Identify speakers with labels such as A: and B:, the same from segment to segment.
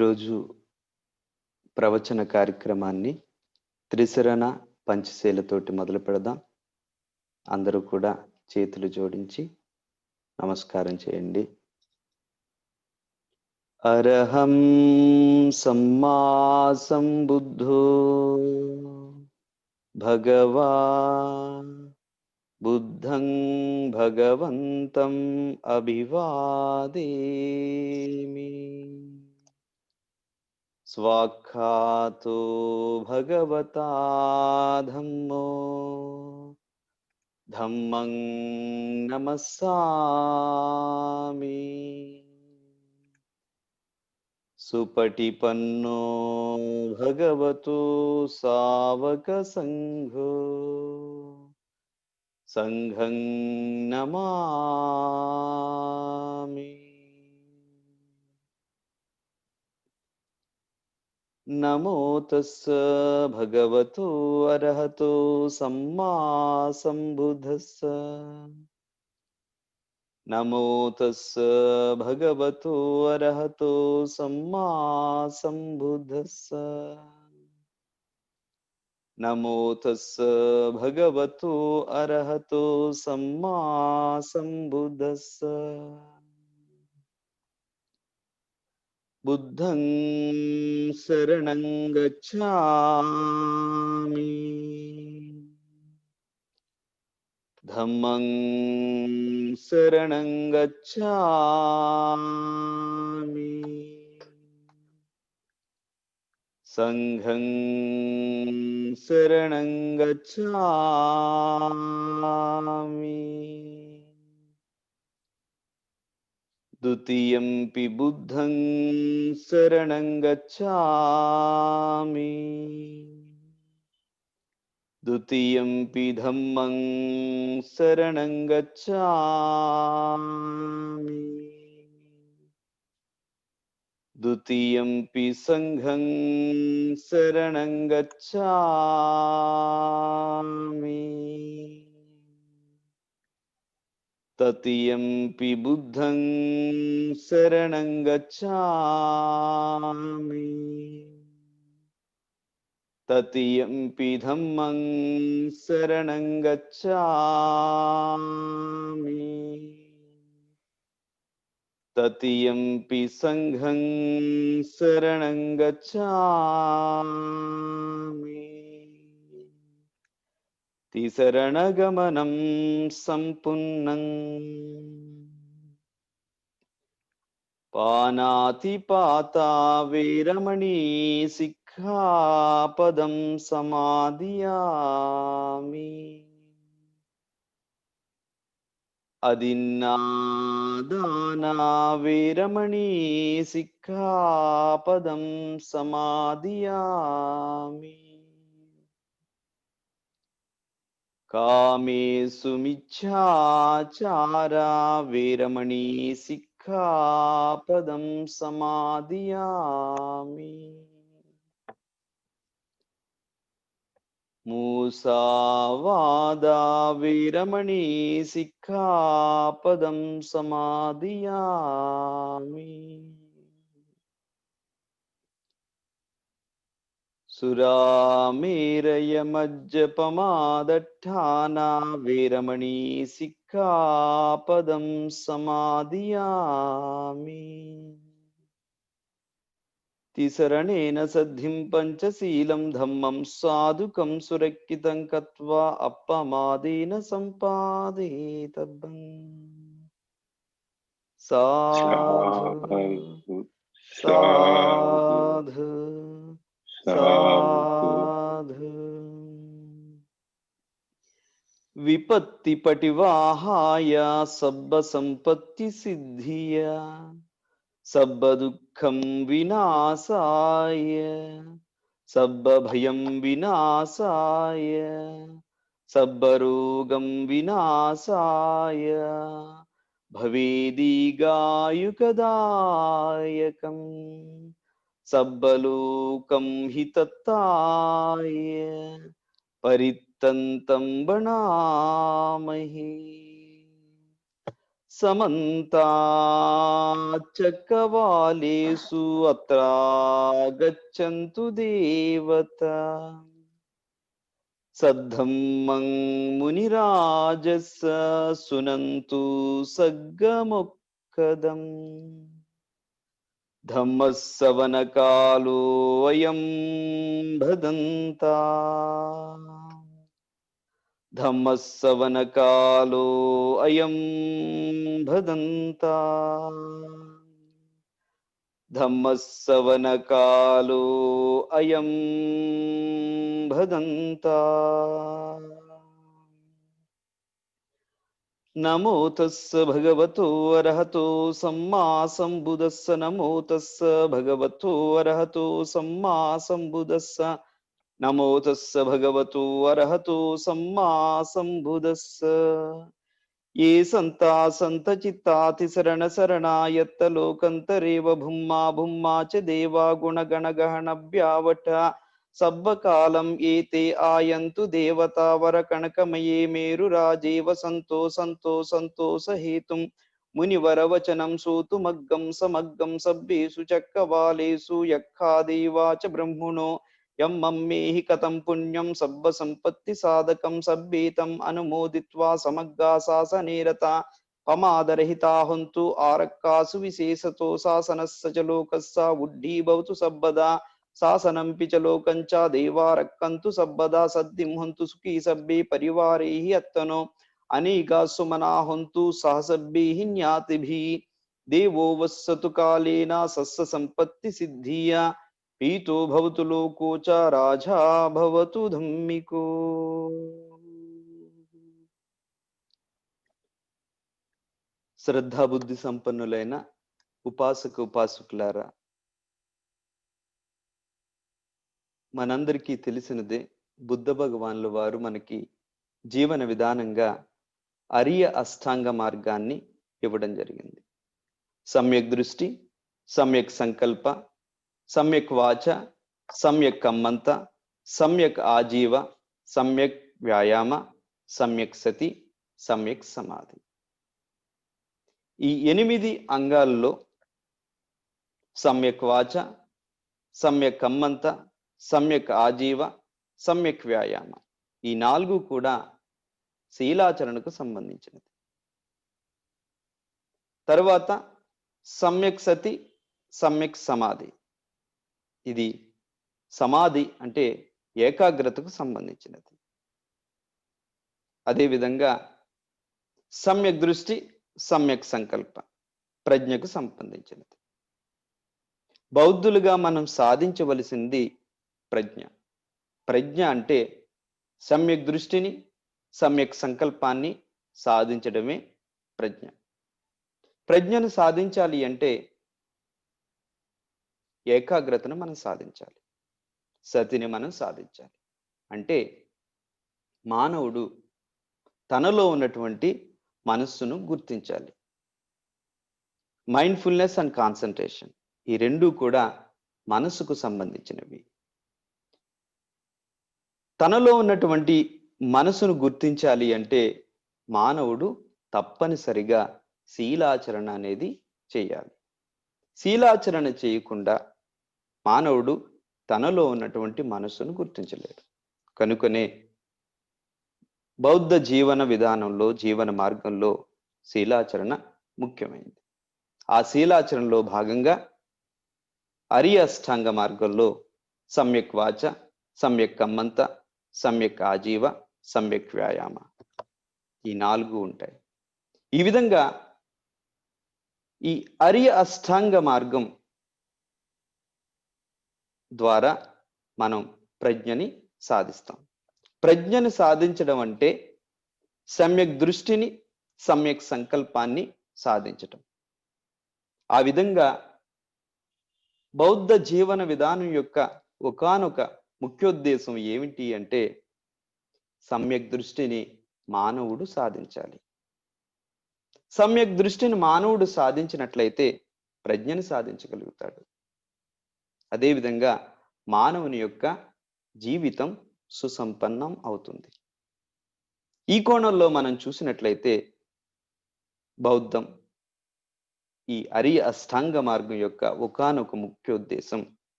A: ఈరోజు ప్రవచన కార్యక్రమాన్ని త్రిశరణ పంచశీలతోటి మొదలు పెడదాం. అందరూ కూడా చేతులు జోడించి నమస్కారం చేయండి. అరహం సమ్మా సంబుద్ధో భగవా బుద్ధం భగవంతం అభివాదేమి. స్వాఖ్యాతో భగవతా ధమ్మో ధమ్మం నమస్సామి. సుపటిపన్నో భగవతో సావక సంఘో సంఘం నమామి. నమో తస్స భగవతో అర్హతో సమ్మా సంబుద్ధస్స. నమో తస్స భగవతో అర్హతో సమ్మా సంబుద్ధస్స. నమో తస్స భగవతో అర్హతో సమ్మా సంబుద్ధస్స. బుద్ధం శరణం గచ్ఛామి. ధమ్మం శరణం గచ్ఛామి. సంఘం శరణం గచ్ఛామి. ద్వితీయంపి బుద్ధం శరణం గచ్ఛామి. ద్వితీయంపి ధమ్మం శరణం గచ్ఛామి. ద్వితీయంపి సంఘం శరణం గచ్ఛామి. తతియంపి బుద్ధం శరణం గచ్ఛామి. తతియంపి ధమ్మం శరణం గచ్ఛామి. తతియంపి సంఘం శరణం గచ్ఛామి. తిసరణగమనం సంపున్నం. పానాతిపాతా వీరమణి సిక్ఖాపదం సమాదియామి. అదిన్నాదానా వీరమణి సిక్ఖాపదం సమాదియామి. కామేషు మిచ్ఛాచారా వీరమణి సిక్ఖాపదం సమాదియామి. మూసావాదా వీరమణి సిక్ఖాపదం సమాదియామి. సురామేరయమజ్జపమాదట్టానా వీరమణి సిక్ఖాపదం సమాదియామి. తిసరణేన సద్ధిం పంచశీలం ధమ్మం సాధుకం సురక్షితం కత్వా అప్పమాదేన సంపాదేతబ్బం. సాధు సాధు సాధు. విపత్తి పటివాహాయ సబ్బ సంపత్తి సిద్ధియ సబ్బ దుఃఖం వినాశాయ సబ్బ భయం వినాశాయ సబ్బ రోగం వినాశాయ భవేదీగాయుకదాయకం. సబ్బలోకం హితత్తాయ పరిత్తంతం బణామహి. సమంతాచ్చకవాలేషు అత్ర గచ్చంతు దేవత సద్ధమ్మం మునిరాజస్స సునంతు సగ్గమొక్కదం ధమ్మస్సవనకాలో అయం భదంతా ధమ్మస్సవనకాలో అయం భదంతా ధమ్మస్సవనకాలో అయం భదంతా నమో తస్స భగవతో అర్హతో సమ్మా సంబుదస్స నమో తస్స భగవతో అర్హతో సమ్మా సంబుదస్స నమో తస్స భగవతో అర్హతో సమ్మా సంబుదస్స ఏ సంతా సంత చిత్తాతి శరణ శరణాయత్త లోకంతరేవ భుమ్మా భుమ్మా చ దేవా గుణగణ గహన వ్యావట సబ్బకాలం ఏతే ఆయంతు దేవతావర కనకమయే మేరు రాజేవ సంతో సంతో సంతోష హేతుం మునివరవచనం సూతుమగ్గం సమగ్గం సబ్బేషు చక్కవాలేషు యక్ఖాదేవాచ బ్రహ్మణో యమ్మేహి కథం పుణ్యం సబ్బ సంపత్తి సాధకం సబ్బేతం అనుమోదిత్వా సమగ్గా శాసనేరత పమాదరహితా హంతు ఆరక్కాసు విశేషతో శాసనస్స చ లోకస్స ఉడ్డీభవతు సబ్బదా శాసనంపి చ లోకంచ దేవారక్కంతు సబ్బదా సద్దిం హంతు సుఖీ సబ్బే పరివారైః అత్తనో అనేకా సుమనా హంతు సహసబ్బైః జ్ఞాతిభిః దేవో వస్సతు కాలేన సస్స సంపత్తి సిద్ధియా పీతో భవతు లోకో చ రాజా భవతు ధమ్మికో. శ్రద్ధాబుద్ధి సంపన్నులైన ఉపాసక ఉపాసకులారా, మనందరికీ తెలిసినదే బుద్ధ భగవాన్ల వారు మనకి జీవన విధానంగా అరియ అష్టాంగ మార్గాన్ని ఇవ్వడం జరిగింది. సమ్యక్ దృష్టి, సమ్యక్ సంకల్ప, సమ్యక్ వాచ, సమ్యక్ కమ్మంత, సమ్యక్ ఆజీవ, సమ్యక్ వ్యాయామ, సమ్యక్ సతి, సమ్యక్ సమాధి. ఈ 8 అంగాల్లో సమ్యక్ వాచ, సమ్యక్ కమ్మంత, సమ్యక్ ఆజీవ, సమ్యక్ వ్యాయామ, ఈ 4 కూడా శీలాచరణకు సంబంధించినది. తరువాత సమ్యక్ సతి, సమ్యక్ సమాధి, ఇది సమాధి అంటే ఏకాగ్రతకు సంబంధించినది. అదేవిధంగా సమ్యక్ దృష్టి, సమ్యక్ సంకల్ప ప్రజ్ఞకు సంబంధించినది. బౌద్ధులుగా మనం సాధించవలసింది ప్రజ్ఞ. ప్రజ్ఞ అంటే సమ్యక్ దృష్టిని, సమ్యక్ సంకల్పాన్ని సాధించడమే ప్రజ్ఞ. ప్రజ్ఞను సాధించాలి అంటే ఏకాగ్రతను మనం సాధించాలి, సతిని మనం సాధించాలి. అంటే మానవుడు తనలో ఉన్నటువంటి మనస్సును గుర్తించాలి. మైండ్ఫుల్నెస్ అండ్ కాన్సన్ట్రేషన్, ఈ 2 కూడా మనస్సుకు సంబంధించినవి. తనలో ఉన్నటువంటి మనసును గుర్తించాలి అంటే మానవుడు తప్పనిసరిగా శీలాచరణ అనేది చేయాలి. శీలాచరణ చేయకుండా మానవుడు తనలో ఉన్నటువంటి మనస్సును గుర్తించలేడు. కనుకనే బౌద్ధ జీవన విధానంలో, జీవన మార్గంలో శీలాచరణ ముఖ్యమైనది. ఆ శీలాచరణలో భాగంగా అరియ అష్టాంగ మార్గంలో సమ్యక్ వాచ, సమ్యక్ కమ్మంత, సమ్యక్ ఆజీవ, సమ్యక్ వ్యాయామ, ఈ 4 ఉంటాయి. ఈ విధంగా ఈ అరియ అష్టాంగ మార్గం ద్వారా మనం ప్రజ్ఞని సాధిస్తాం. ప్రజ్ఞని సాధించడం అంటే సమ్యక్ దృష్టిని, సమ్యక్ సంకల్పాన్ని సాధించటం. ఆ విధంగా బౌద్ధ జీవన విధానం యొక్క ఒకానొక ముఖ్యోద్దేశం ఏమిటి అంటే సమ్యక్ దృష్టిని మానవుడు సాధించాలి. సమ్యక్ దృష్టిని మానవుడు సాధించినట్లయితే ప్రజ్ఞని సాధించగలుగుతాడు. అదేవిధంగా మానవుని యొక్క జీవితం సుసంపన్నం అవుతుంది. ఈ కోణంలో మనం చూసినట్లయితే బౌద్ధం ఈ అరియ అష్టాంగ మార్గం యొక్క ఒకానొక ముఖ్య ఉద్దేశం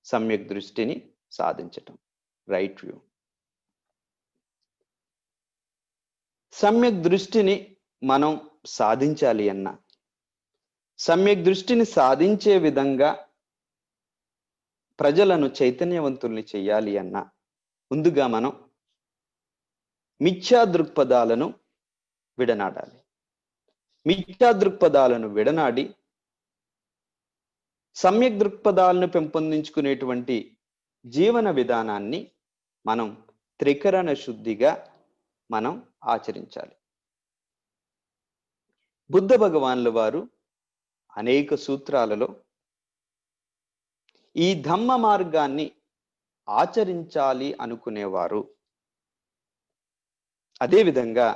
A: సమ్యక్ దృష్టిని సాధించటం, రైట్ వ్యూ. సమ్యక్ దృష్టిని మనం సాధించాలి అన్న, సమ్యక్ దృష్టిని సాధించే విధంగా ప్రజలను చైతన్యవంతుల్ని చేయాలి అన్న, ముందుగా మనం మిథ్యా దృక్పథాలను విడనాడాలి. మిథ్యా దృక్పథాలను విడనాడి సమ్యక్ దృక్పథాలను పెంపొందించుకునేటువంటి జీవన విధానాన్ని మనం త్రికరణ శుద్ధిగా మనం ఆచరించాలి. బుద్ధ భగవాన్ల వారు అనేక సూత్రాలలో ఈ ధమ్మ మార్గాన్ని ఆచరించాలి అనుకునేవారు. అదేవిధంగా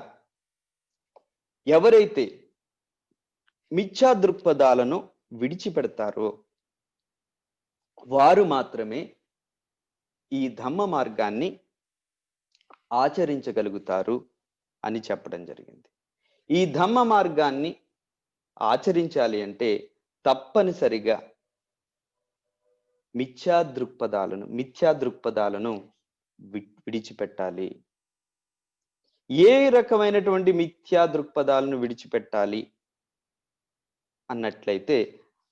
A: ఎవరైతే మిథ్యా దృక్పథాలను విడిచిపెడతారో వారు మాత్రమే ఈ ధమ్మ మార్గాన్ని ఆచరించగలుగుతారు అని చెప్పడం జరిగింది. ఈ ధమ్మ మార్గాన్ని ఆచరించాలి అంటే తప్పనిసరిగా మిథ్యా దృక్పథాలను విడిచిపెట్టాలి. ఏ రకమైనటువంటి మిథ్యా దృక్పథాలను విడిచిపెట్టాలి అన్నట్లయితే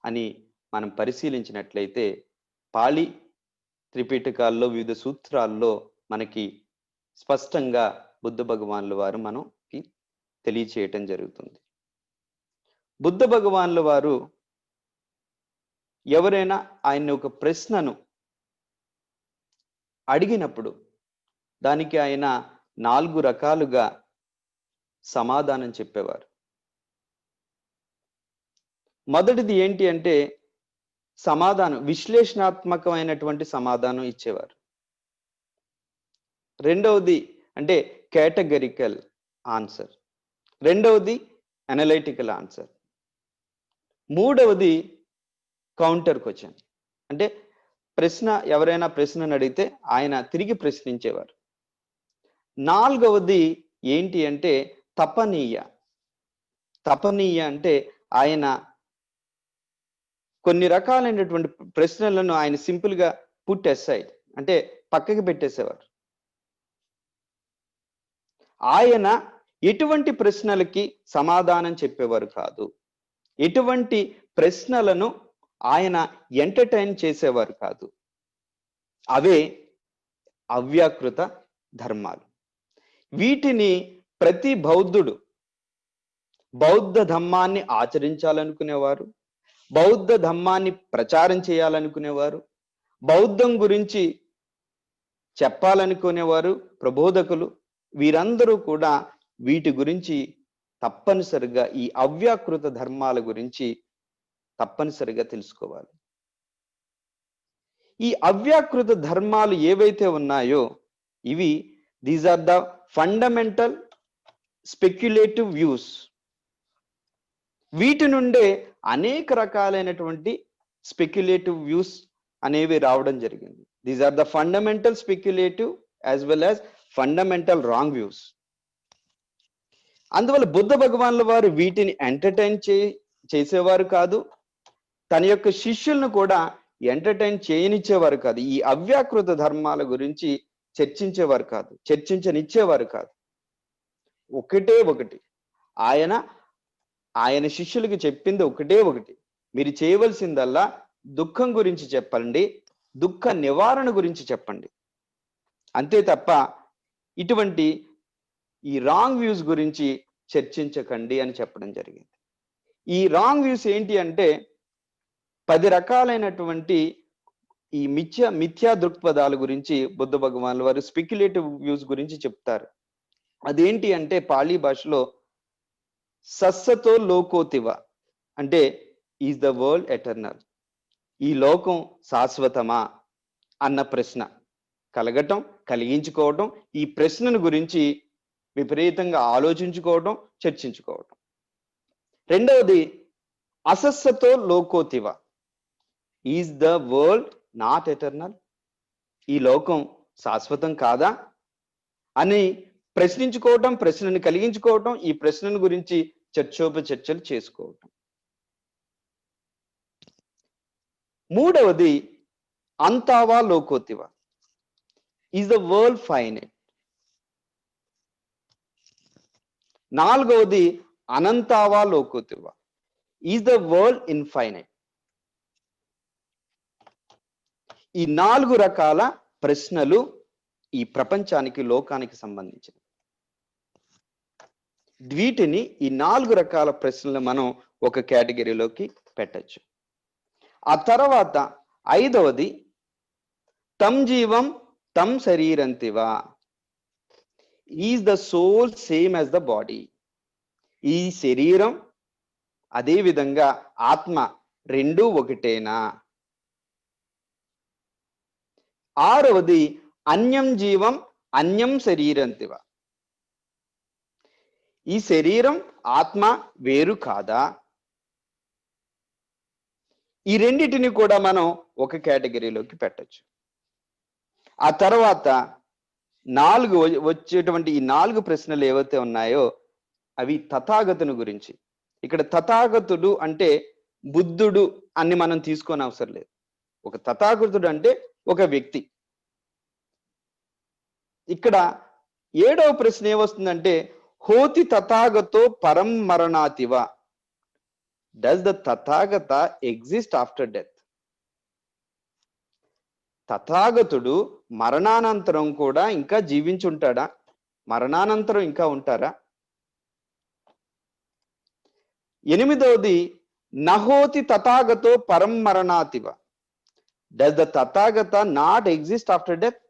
A: అని మనం పరిశీలించినట్లయితే పాళి త్రిపిటకాల్లో వివిధ సూత్రాల్లో మనకి స్పష్టంగా బుద్ధ భగవాన్ల వారు మనకి తెలియచేయటం జరుగుతుంది. బుద్ధ భగవాన్ల వారు ఎవరైనా ఆయన్ని ఒక ప్రశ్నను అడిగినప్పుడు దానికి ఆయన 4 రకాలుగా సమాధానం చెప్పేవారు. మొదటిది ఏంటి అంటే సమాధానం విశ్లేషణాత్మకమైనటువంటి సమాధానం ఇచ్చేవారు. రెండవది అంటే కేటగరికల్ ఆన్సర్, రెండవది అనలైటికల్ ఆన్సర్, మూడవది కౌంటర్ క్వశ్చన్ అంటే ఎవరైనా ప్రశ్నను అడిగితే ఆయన తిరిగి ప్రశ్నించేవారు. నాలుగవది ఏంటి అంటే తపనీయ అంటే ఆయన కొన్ని రకాలైనటువంటి ప్రశ్నలను ఆయన సింపుల్ గా పుట్ అసైడ్ అంటే పక్కకి పెట్టేసేవారు. ఆయన ఎటువంటి ప్రశ్నలకి సమాధానం చెప్పేవారు కాదు, ఎటువంటి ప్రశ్నలను ఆయన ఎంటర్టైన్ చేసేవారు కాదు. అవే అవ్యాకృత ధర్మాలు. వీటిని ప్రతి బౌద్ధుడు బౌద్ధ ధమ్మాన్ని ఆచరించాలనుకునేవారు, బౌద్ధ ధమ్మాన్ని ప్రచారం చేయాలనుకునేవారు, బౌద్ధం గురించి చెప్పాలనుకునేవారు ప్రబోధకులు, వీరందరూ కూడా వీటి గురించి తప్పనిసరిగా ఈ అవ్యాకృత ధర్మాల గురించి తప్పనిసరిగా తెలుసుకోవాలి. ఈ అవ్యాకృత ధర్మాలు ఏవైతే ఉన్నాయో ఇవి these are the fundamental speculative views. వీటి నుండే అనేక రకాలైనటువంటి స్పెక్యులేటివ్ వ్యూస్ అనేవి రావడం జరిగింది. These are the fundamental speculative as well as fundamental wrong views. అందువల్ల బుద్ధ భగవాన్ల వారు వీటిని ఎంటర్టైన్ చేసేవారు కాదు, తన యొక్క శిష్యులను కూడా ఎంటర్టైన్ చేయనిచ్చేవారు కాదు. ఈ అవ్యాకృత ధర్మాల గురించి చర్చించేవారు కాదు, చర్చించనిచ్చేవారు కాదు. ఒకటే ఒకటి ఆయన శిష్యులకి చెప్పింది ఒకటే ఒకటి, మీరు చేయవలసిందల్లా దుఃఖం గురించి చెప్పండి, దుఃఖ నివారణ గురించి చెప్పండి, అంతే తప్ప ఇటువంటి ఈ రాంగ్ వ్యూస్ గురించి చర్చించకండి అని చెప్పడం జరిగింది. ఈ రాంగ్ వ్యూస్ ఏంటి అంటే 10 రకాలైనటువంటి ఈ మిథ్యా దృక్పథాల గురించి బుద్ధ భగవాన్ల వారు స్పెక్యులేటివ్ వ్యూస్ గురించి చెప్తారు. అదేంటి అంటే పాళీ భాషలో సస్సతో లోకోతివ అంటే ఈజ్ ద వరల్డ్ ఎటర్నల్, ఈ లోకం శాశ్వతమా అన్న ప్రశ్న కలగటం, కలిగించుకోవటం, ఈ ప్రశ్నను గురించి విపరీతంగా ఆలోచించుకోవటం, చర్చించుకోవటం. రెండవది అసస్సతో లోకోతివ, is the world not eternal, ఈ లోకం శాశ్వతం కాదా అని ప్రశ్నించుకోవటం, ప్రశ్నను కలిగించుకోవటం, ఈ ప్రశ్నను గురించి చర్చోపచర్చలు చేసుకోవటం. మూడవది అంతావా లోకోతివా, ఈజ్ ద వరల్డ్ ఫైనైట్. నాలుగవది అనంతావా లోకోతివా, ఈజ్ ద వరల్డ్ ఇన్ఫైనైట్. ఈ 4 రకాల ప్రశ్నలు ఈ ప్రపంచానికి, లోకానికి సంబంధించినవి. వీటిని, ఈ 4 రకాల ప్రశ్నలు మనం ఒక కేటగిరీలోకి పెట్టచ్చు. ఆ తర్వాత 5వది తం జీవం తం శరీరంతివా, is the soul same as the body. ఈ శరీరం అదే విధంగా ఆత్మ రెండూ ఒకటేనా. 6వది అన్యం జీవం అన్యం శరీరంతివా, ఈ శరీరం ఆత్మ వేరు కాదా. ఈ రెండిటిని కూడా మనం ఒక కేటగిరీలోకి పెట్టచ్చు. ఆ తర్వాత 4 వచ్చేటువంటి ఈ 4 ప్రశ్నలు ఏవైతే ఉన్నాయో అవి తథాగతుని గురించి. ఇక్కడ తథాగతుడు అంటే బుద్ధుడు అని మనం తీసుకొని అవసరం లేదు. ఒక తథాగతుడు అంటే ఒక వ్యక్తి. ఇక్కడ 7వ ప్రశ్న ఏమొస్తుందంటే హోతి తథాగతో పరం మరణాతివా, does the Tathagata exist after death. తథాగతుడు మరణానంతరం కూడా ఇంకా జీవించుంటాడా, మరణానంతరం ఇంకా ఉంటారా. 8వది నహోతి తథాగతో పరం మరణాతివ, does the Tathagata not exist after death.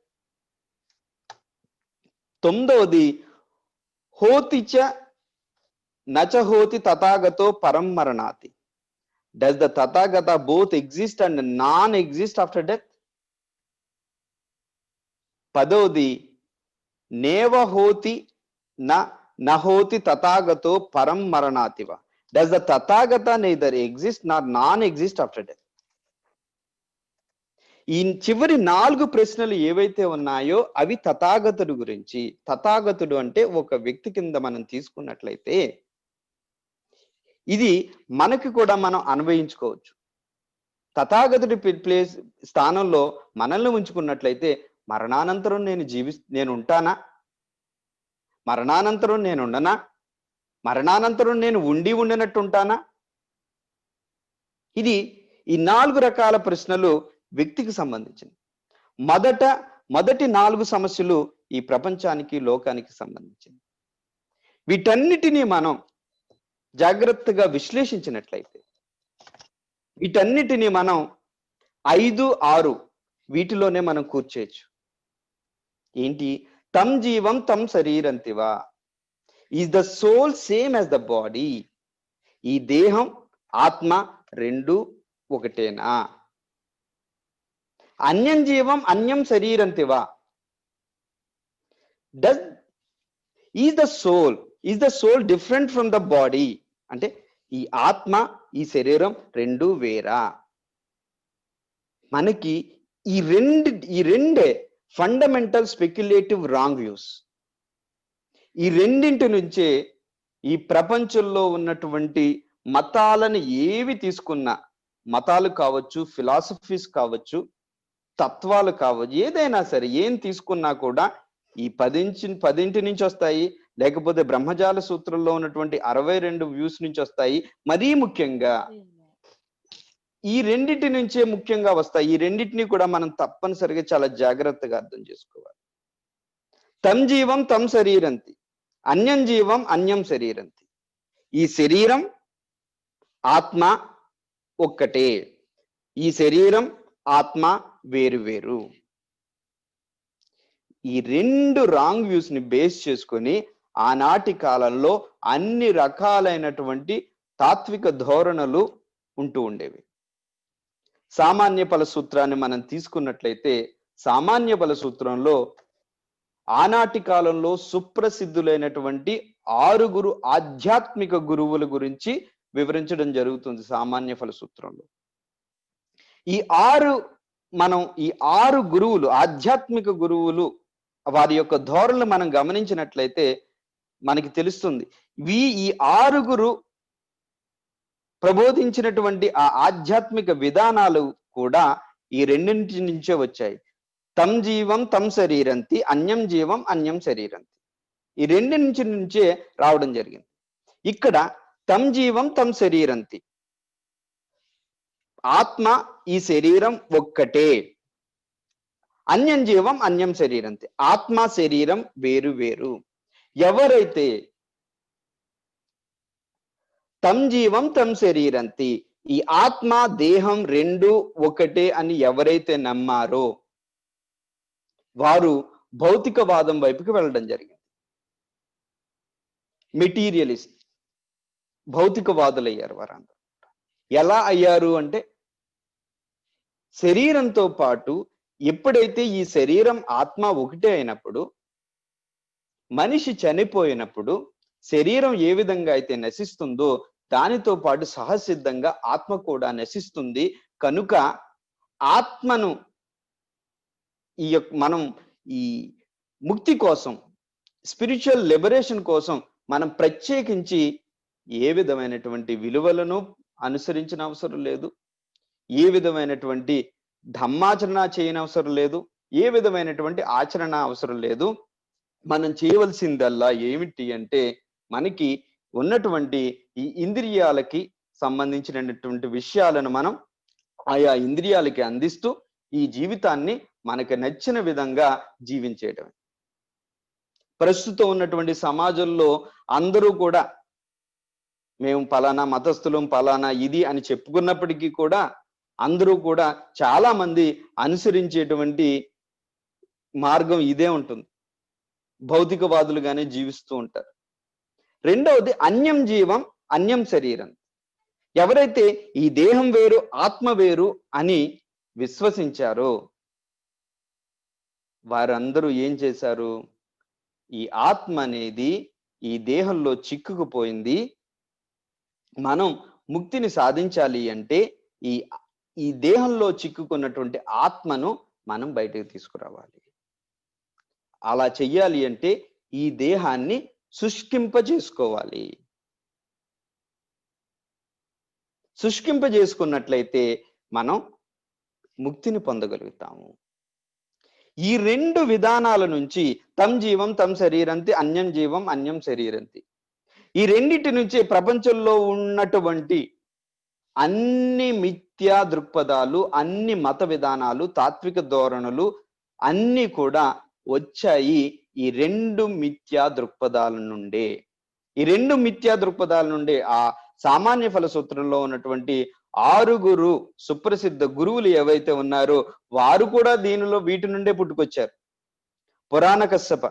A: 9వది హోతిచ నచ హోతి తథాగతో పరం మరణాతి, does the Tathagata both exist and non exist after death. 10వది నేవహోతి నహోతి తథాగతో పరం మరణాతివ, does the Tathagata neither exist not non exist after death. ఈ చివరి 4 ప్రశ్నలు ఏవైతే ఉన్నాయో అవి తథాగతుడు గురించి. తథాగతుడు అంటే ఒక వ్యక్తి కింద మనం తీసుకున్నట్లయితే ఇది మనకి కూడా మనం అన్వయించుకోవచ్చు. తథాగతుడి ప్లేస్ స్థానంలో మనల్ని ఉంచుకున్నట్లయితే మరణానంతరం నేను ఉంటానా, మరణానంతరం నేను ఉండనా, మరణానంతరం నేను ఉండినట్టు ఉంటానా. ఇది ఈ 4 రకాల ప్రశ్నలు వ్యక్తికి సంబంధించింది. మొదటి 4 సమస్యలు ఈ ప్రపంచానికి, లోకానికి సంబంధించింది. వీటన్నిటినీ మనం జాగ్రత్తగా విశ్లేషించినట్లయితే, వీటన్నిటినీ మనం 5, 6 వీటిలోనే మనం కూర్చేయచ్చు. ఏంటి? తం జీవం తం శరీరంతివా, is the soul same as the body. ఈ దేహం ఆత్మ రెండు ఒకటేనా. అన్యం జీవం అన్యం శరీరంతివా, is the soul different from the body. అంటే ఈ ఆత్మ ఈ శరీరం రెండు వేరా. మనకి ఈ రెండే ఫండమెంటల్ స్పెక్యులేటివ్ రాంగ్ వ్యూస్. ఈ రెండింటి నుంచే ఈ ప్రపంచంలో ఉన్నటువంటి మతాలను ఏవి తీసుకున్నా, మతాలు కావచ్చు, ఫిలాసఫీస్ కావచ్చు, తత్వాలు కావచ్చు, ఏదైనా సరే ఏం తీసుకున్నా కూడా ఈ 10 నుంచి వస్తాయి, లేకపోతే బ్రహ్మజాల సూత్రంలో ఉన్నటువంటి 62 వ్యూస్ నుంచి వస్తాయి. మరీ ముఖ్యంగా ఈ రెండింటి నుంచే ముఖ్యంగా వస్తాయి. ఈ రెండింటిని కూడా మనం తప్పనిసరిగా చాలా జాగ్రత్తగా అర్థం చేసుకోవాలి. తం జీవం తం శరీరంతి, అన్యం జీవం అన్యం శరీరంతి. ఈ శరీరం ఆత్మ ఒక్కటే, ఈ శరీరం ఆత్మ వేరు వేరు. ఈ రెండు రాంగ్ వ్యూస్ ని బేస్ చేసుకొని ఆనాటి కాలంలో అన్ని రకాలైనటువంటి తాత్విక ధోరణులు ఉంటూ ఉండేవి. సామాన్య ఫల సూత్రాన్ని మనం తీసుకున్నట్లయితే, సామాన్య ఫల సూత్రంలో ఆనాటి కాలంలో సుప్రసిద్ధులైనటువంటి 6 ఆధ్యాత్మిక గురువుల గురించి వివరించడం జరుగుతుంది సామాన్య ఫల సూత్రంలో. ఈ 6 గురువులు, ఆధ్యాత్మిక గురువులు, వారి యొక్క ధోరణులు మనం గమనించినట్లయితే మనకి తెలుస్తుంది ఈ ఆరుగురు ప్రబోధించినటువంటి ఆ ఆధ్యాత్మిక విధానాలు కూడా ఈ రెండింటి నుంచే వచ్చాయి. తం జీవం తం శరీరంతి, అన్యం జీవం అన్యం శరీరంతి. ఈ రెండు నుంచే రావడం జరిగింది. ఇక్కడ తం జీవం తం శరీరంతి, ఆత్మ ఈ శరీరం ఒక్కటే. అన్యం జీవం అన్యం శరీరంతి, ఆత్మ శరీరం వేరు వేరు. ఎవరైతే తం జీవం తం శరీరంతి, ఈ ఆత్మ దేహం రెండు ఒకటే అని ఎవరైతే నమ్మారో వారు భౌతికవాదం వైపుకి వెళ్ళడం జరిగింది. మెటీరియలిస్ట్, భౌతికవాదులు అయ్యారు వారందరూ. ఎలా అయ్యారు అంటే, శరీరంతో పాటు ఎప్పుడైతే ఈ శరీరం ఆత్మ ఒకటే అయినప్పుడు, మనిషి చనిపోయినప్పుడు శరీరం ఏ విధంగా అయితే నశిస్తుందో దానితో పాటు సహసిద్ధంగా ఆత్మ కూడా నశిస్తుంది. కనుక ఆత్మను మనం ఈ ముక్తి కోసం, స్పిరిచువల్ లిబరేషన్ కోసం మనం ప్రత్యేకించి ఏ విధమైనటువంటి విలువలను అనుసరించిన అవసరం లేదు, ఏ విధమైనటువంటి ధమ్మాచరణ చేయని అవసరం లేదు, ఏ విధమైనటువంటి ఆచరణ అవసరం లేదు. మనం చేయవలసిందల్లా ఏమిటి అంటే, మనకి ఉన్నటువంటి ఈ ఇంద్రియాలకి సంబంధించినటువంటి విషయాలను మనం ఆయా ఇంద్రియాలకి అందిస్తూ ఈ జీవితాన్ని మనకు నచ్చిన విధంగా జీవించేయటం. ప్రస్తుతం ఉన్నటువంటి సమాజంలో అందరూ కూడా మేము పలానా మతస్థులం, పలానా ఇది అని చెప్పుకున్నప్పటికీ కూడా అందరూ కూడా చాలా మంది అనుసరించేటువంటి మార్గం ఇదే ఉంటుంది. భౌతికవాదులుగానే జీవిస్తూ ఉంటారు. రెండవది అన్యం జీవం అన్యం శరీరం. ఎవరైతే ఈ దేహం వేరు ఆత్మ వేరు అని విశ్వసించారో వారందరూ ఏం చేశారు? ఈ ఆత్మ అనేది ఈ దేహంలో చిక్కుకుపోయింది, మనం ముక్తిని సాధించాలి అంటే ఈ దేహంలో చిక్కుకున్నటువంటి ఆత్మను మనం బయటకు తీసుకురావాలి. అలా చెయ్యాలి అంటే ఈ దేహాన్ని శుష్కింపజేసుకోవాలి. శుష్కింపజేసుకున్నట్లయితే మనం ముక్తిని పొందగలుగుతాము. ఈ రెండు విధానాల నుంచి తం జీవం తం శరీరంతి, అన్యం జీవం అన్యం శరీరంతి, ఈ రెండింటి నుంచి ప్రపంచంలో ఉన్నటువంటి అన్ని మిథ్యా దృక్పథాలు, అన్ని మత విధానాలు, తాత్విక ధోరణులు అన్ని కూడా వచ్చాయి ఈ రెండు మిథ్యా దృక్పథాల నుండే. ఈ రెండు మిథ్యా దృక్పథాల నుండే ఆ సామాన్య ఫల సూత్రంలో ఉన్నటువంటి ఆరుగురు సుప్రసిద్ధ గురువులు ఏవైతే ఉన్నారో వారు కూడా వీటి నుండే పుట్టుకొచ్చారు. పురాణ కశ్యప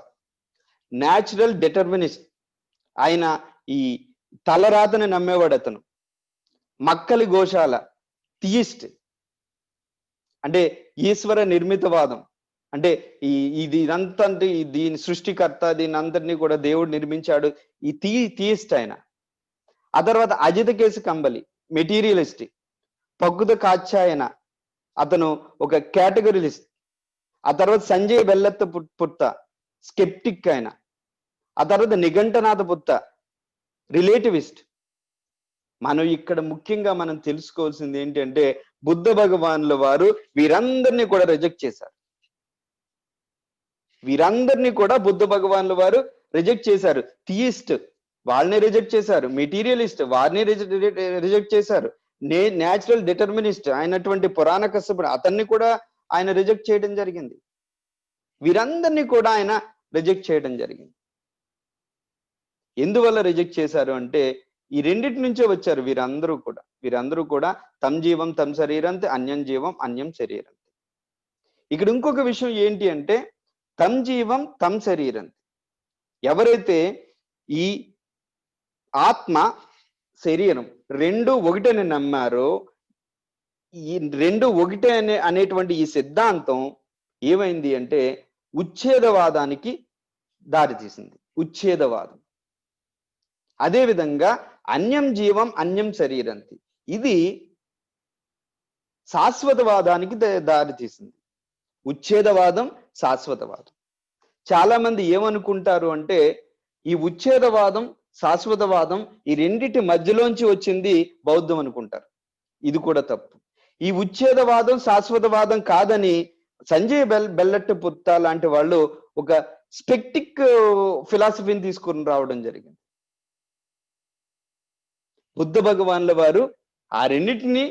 A: న్యాచురల్ డిటర్మినిస్ట్, ఆయన ఈ తలరాతని నమ్మేవాడు. అతను మక్కలి గోశాల థియిస్ట్, అంటే ఈశ్వర నిర్మితవాదం, అంటే ఇదంతా దీని సృష్టికర్త, దీని అందరినీ కూడా దేవుడు నిర్మించాడు, ఈ థియిస్ట్ ఆయన. ఆ తర్వాత అజిత కేసు కంబలి మెటీరియలిస్ట్, పగ్గుద కాచ్యాయన అతను ఒక కేటగిరిలిస్ట్. ఆ తర్వాత సంజయ్ వెల్లత్త పుత్త స్కెప్టిక్ ఆయన. ఆ తర్వాత నిఘంటనాథ పుత్త రిలేటివిస్ట్. మనం ఇక్కడ ముఖ్యంగా మనం తెలుసుకోవాల్సింది ఏంటంటే, బుద్ధ భగవానుల వారు వీరందరినీ కూడా రిజెక్ట్ చేశారు. వీరందరినీ కూడా బుద్ధ భగవానుల వారు రిజెక్ట్ చేశారు. థియిస్ట్ వాళ్ళని రిజెక్ట్ చేశారు, మెటీరియలిస్ట్ వారిని రిజెక్ట్ చేశారు, న్యాచురల్ డిటర్మినిస్ట్ అయినటువంటి పురాణ కశ్యపుడు అతన్ని కూడా ఆయన రిజెక్ట్ చేయడం జరిగింది. వీరందరినీ కూడా ఆయన రిజెక్ట్ చేయడం జరిగింది. ఎందువల్ల రిజెక్ట్ చేశారు అంటే, ఈ రెండింటి నుంచే వచ్చారు వీరందరూ కూడా తం జీవం తం శరీరంతి, అన్యం జీవం అన్యం శరీరంతి. ఇక్కడ ఇంకొక విషయం ఏంటి అంటే, తం జీవం తం శరీరంతి, ఎవరైతే ఈ ఆత్మ శరీరం రెండు ఒకటని నమ్మారో, ఈ రెండు ఒకటే అనేటువంటి ఈ సిద్ధాంతం ఏమైంది అంటే ఉచ్ఛేదవాదానికి దారితీసింది. ఉచ్ఛేదవాదం. అదేవిధంగా అన్యం జీవం అన్యం శరీరంతి, ఇది శాశ్వతవాదానికి దారితీసింది. ఉచ్ఛేదవాదం, శాశ్వతవాదం. చాలా మంది ఏమనుకుంటారు అంటే, ఈ ఉచ్ఛేదవాదం శాశ్వతవాదం, ఈ రెండిటి మధ్యలోంచి వచ్చింది బౌద్ధం అనుకుంటారు. ఇది కూడా తప్పు. ఈ ఉచ్ఛేదవాదం శాశ్వతవాదం కాదని సంజయ్ బెల్లట్ పుత్త లాంటి వాళ్ళు ఒక స్పెక్టిక్ ఫిలాసఫీని తీసుకుని రావడం జరిగింది. బుద్ధ భగవాన్ల వారు ఆ రెండింటిని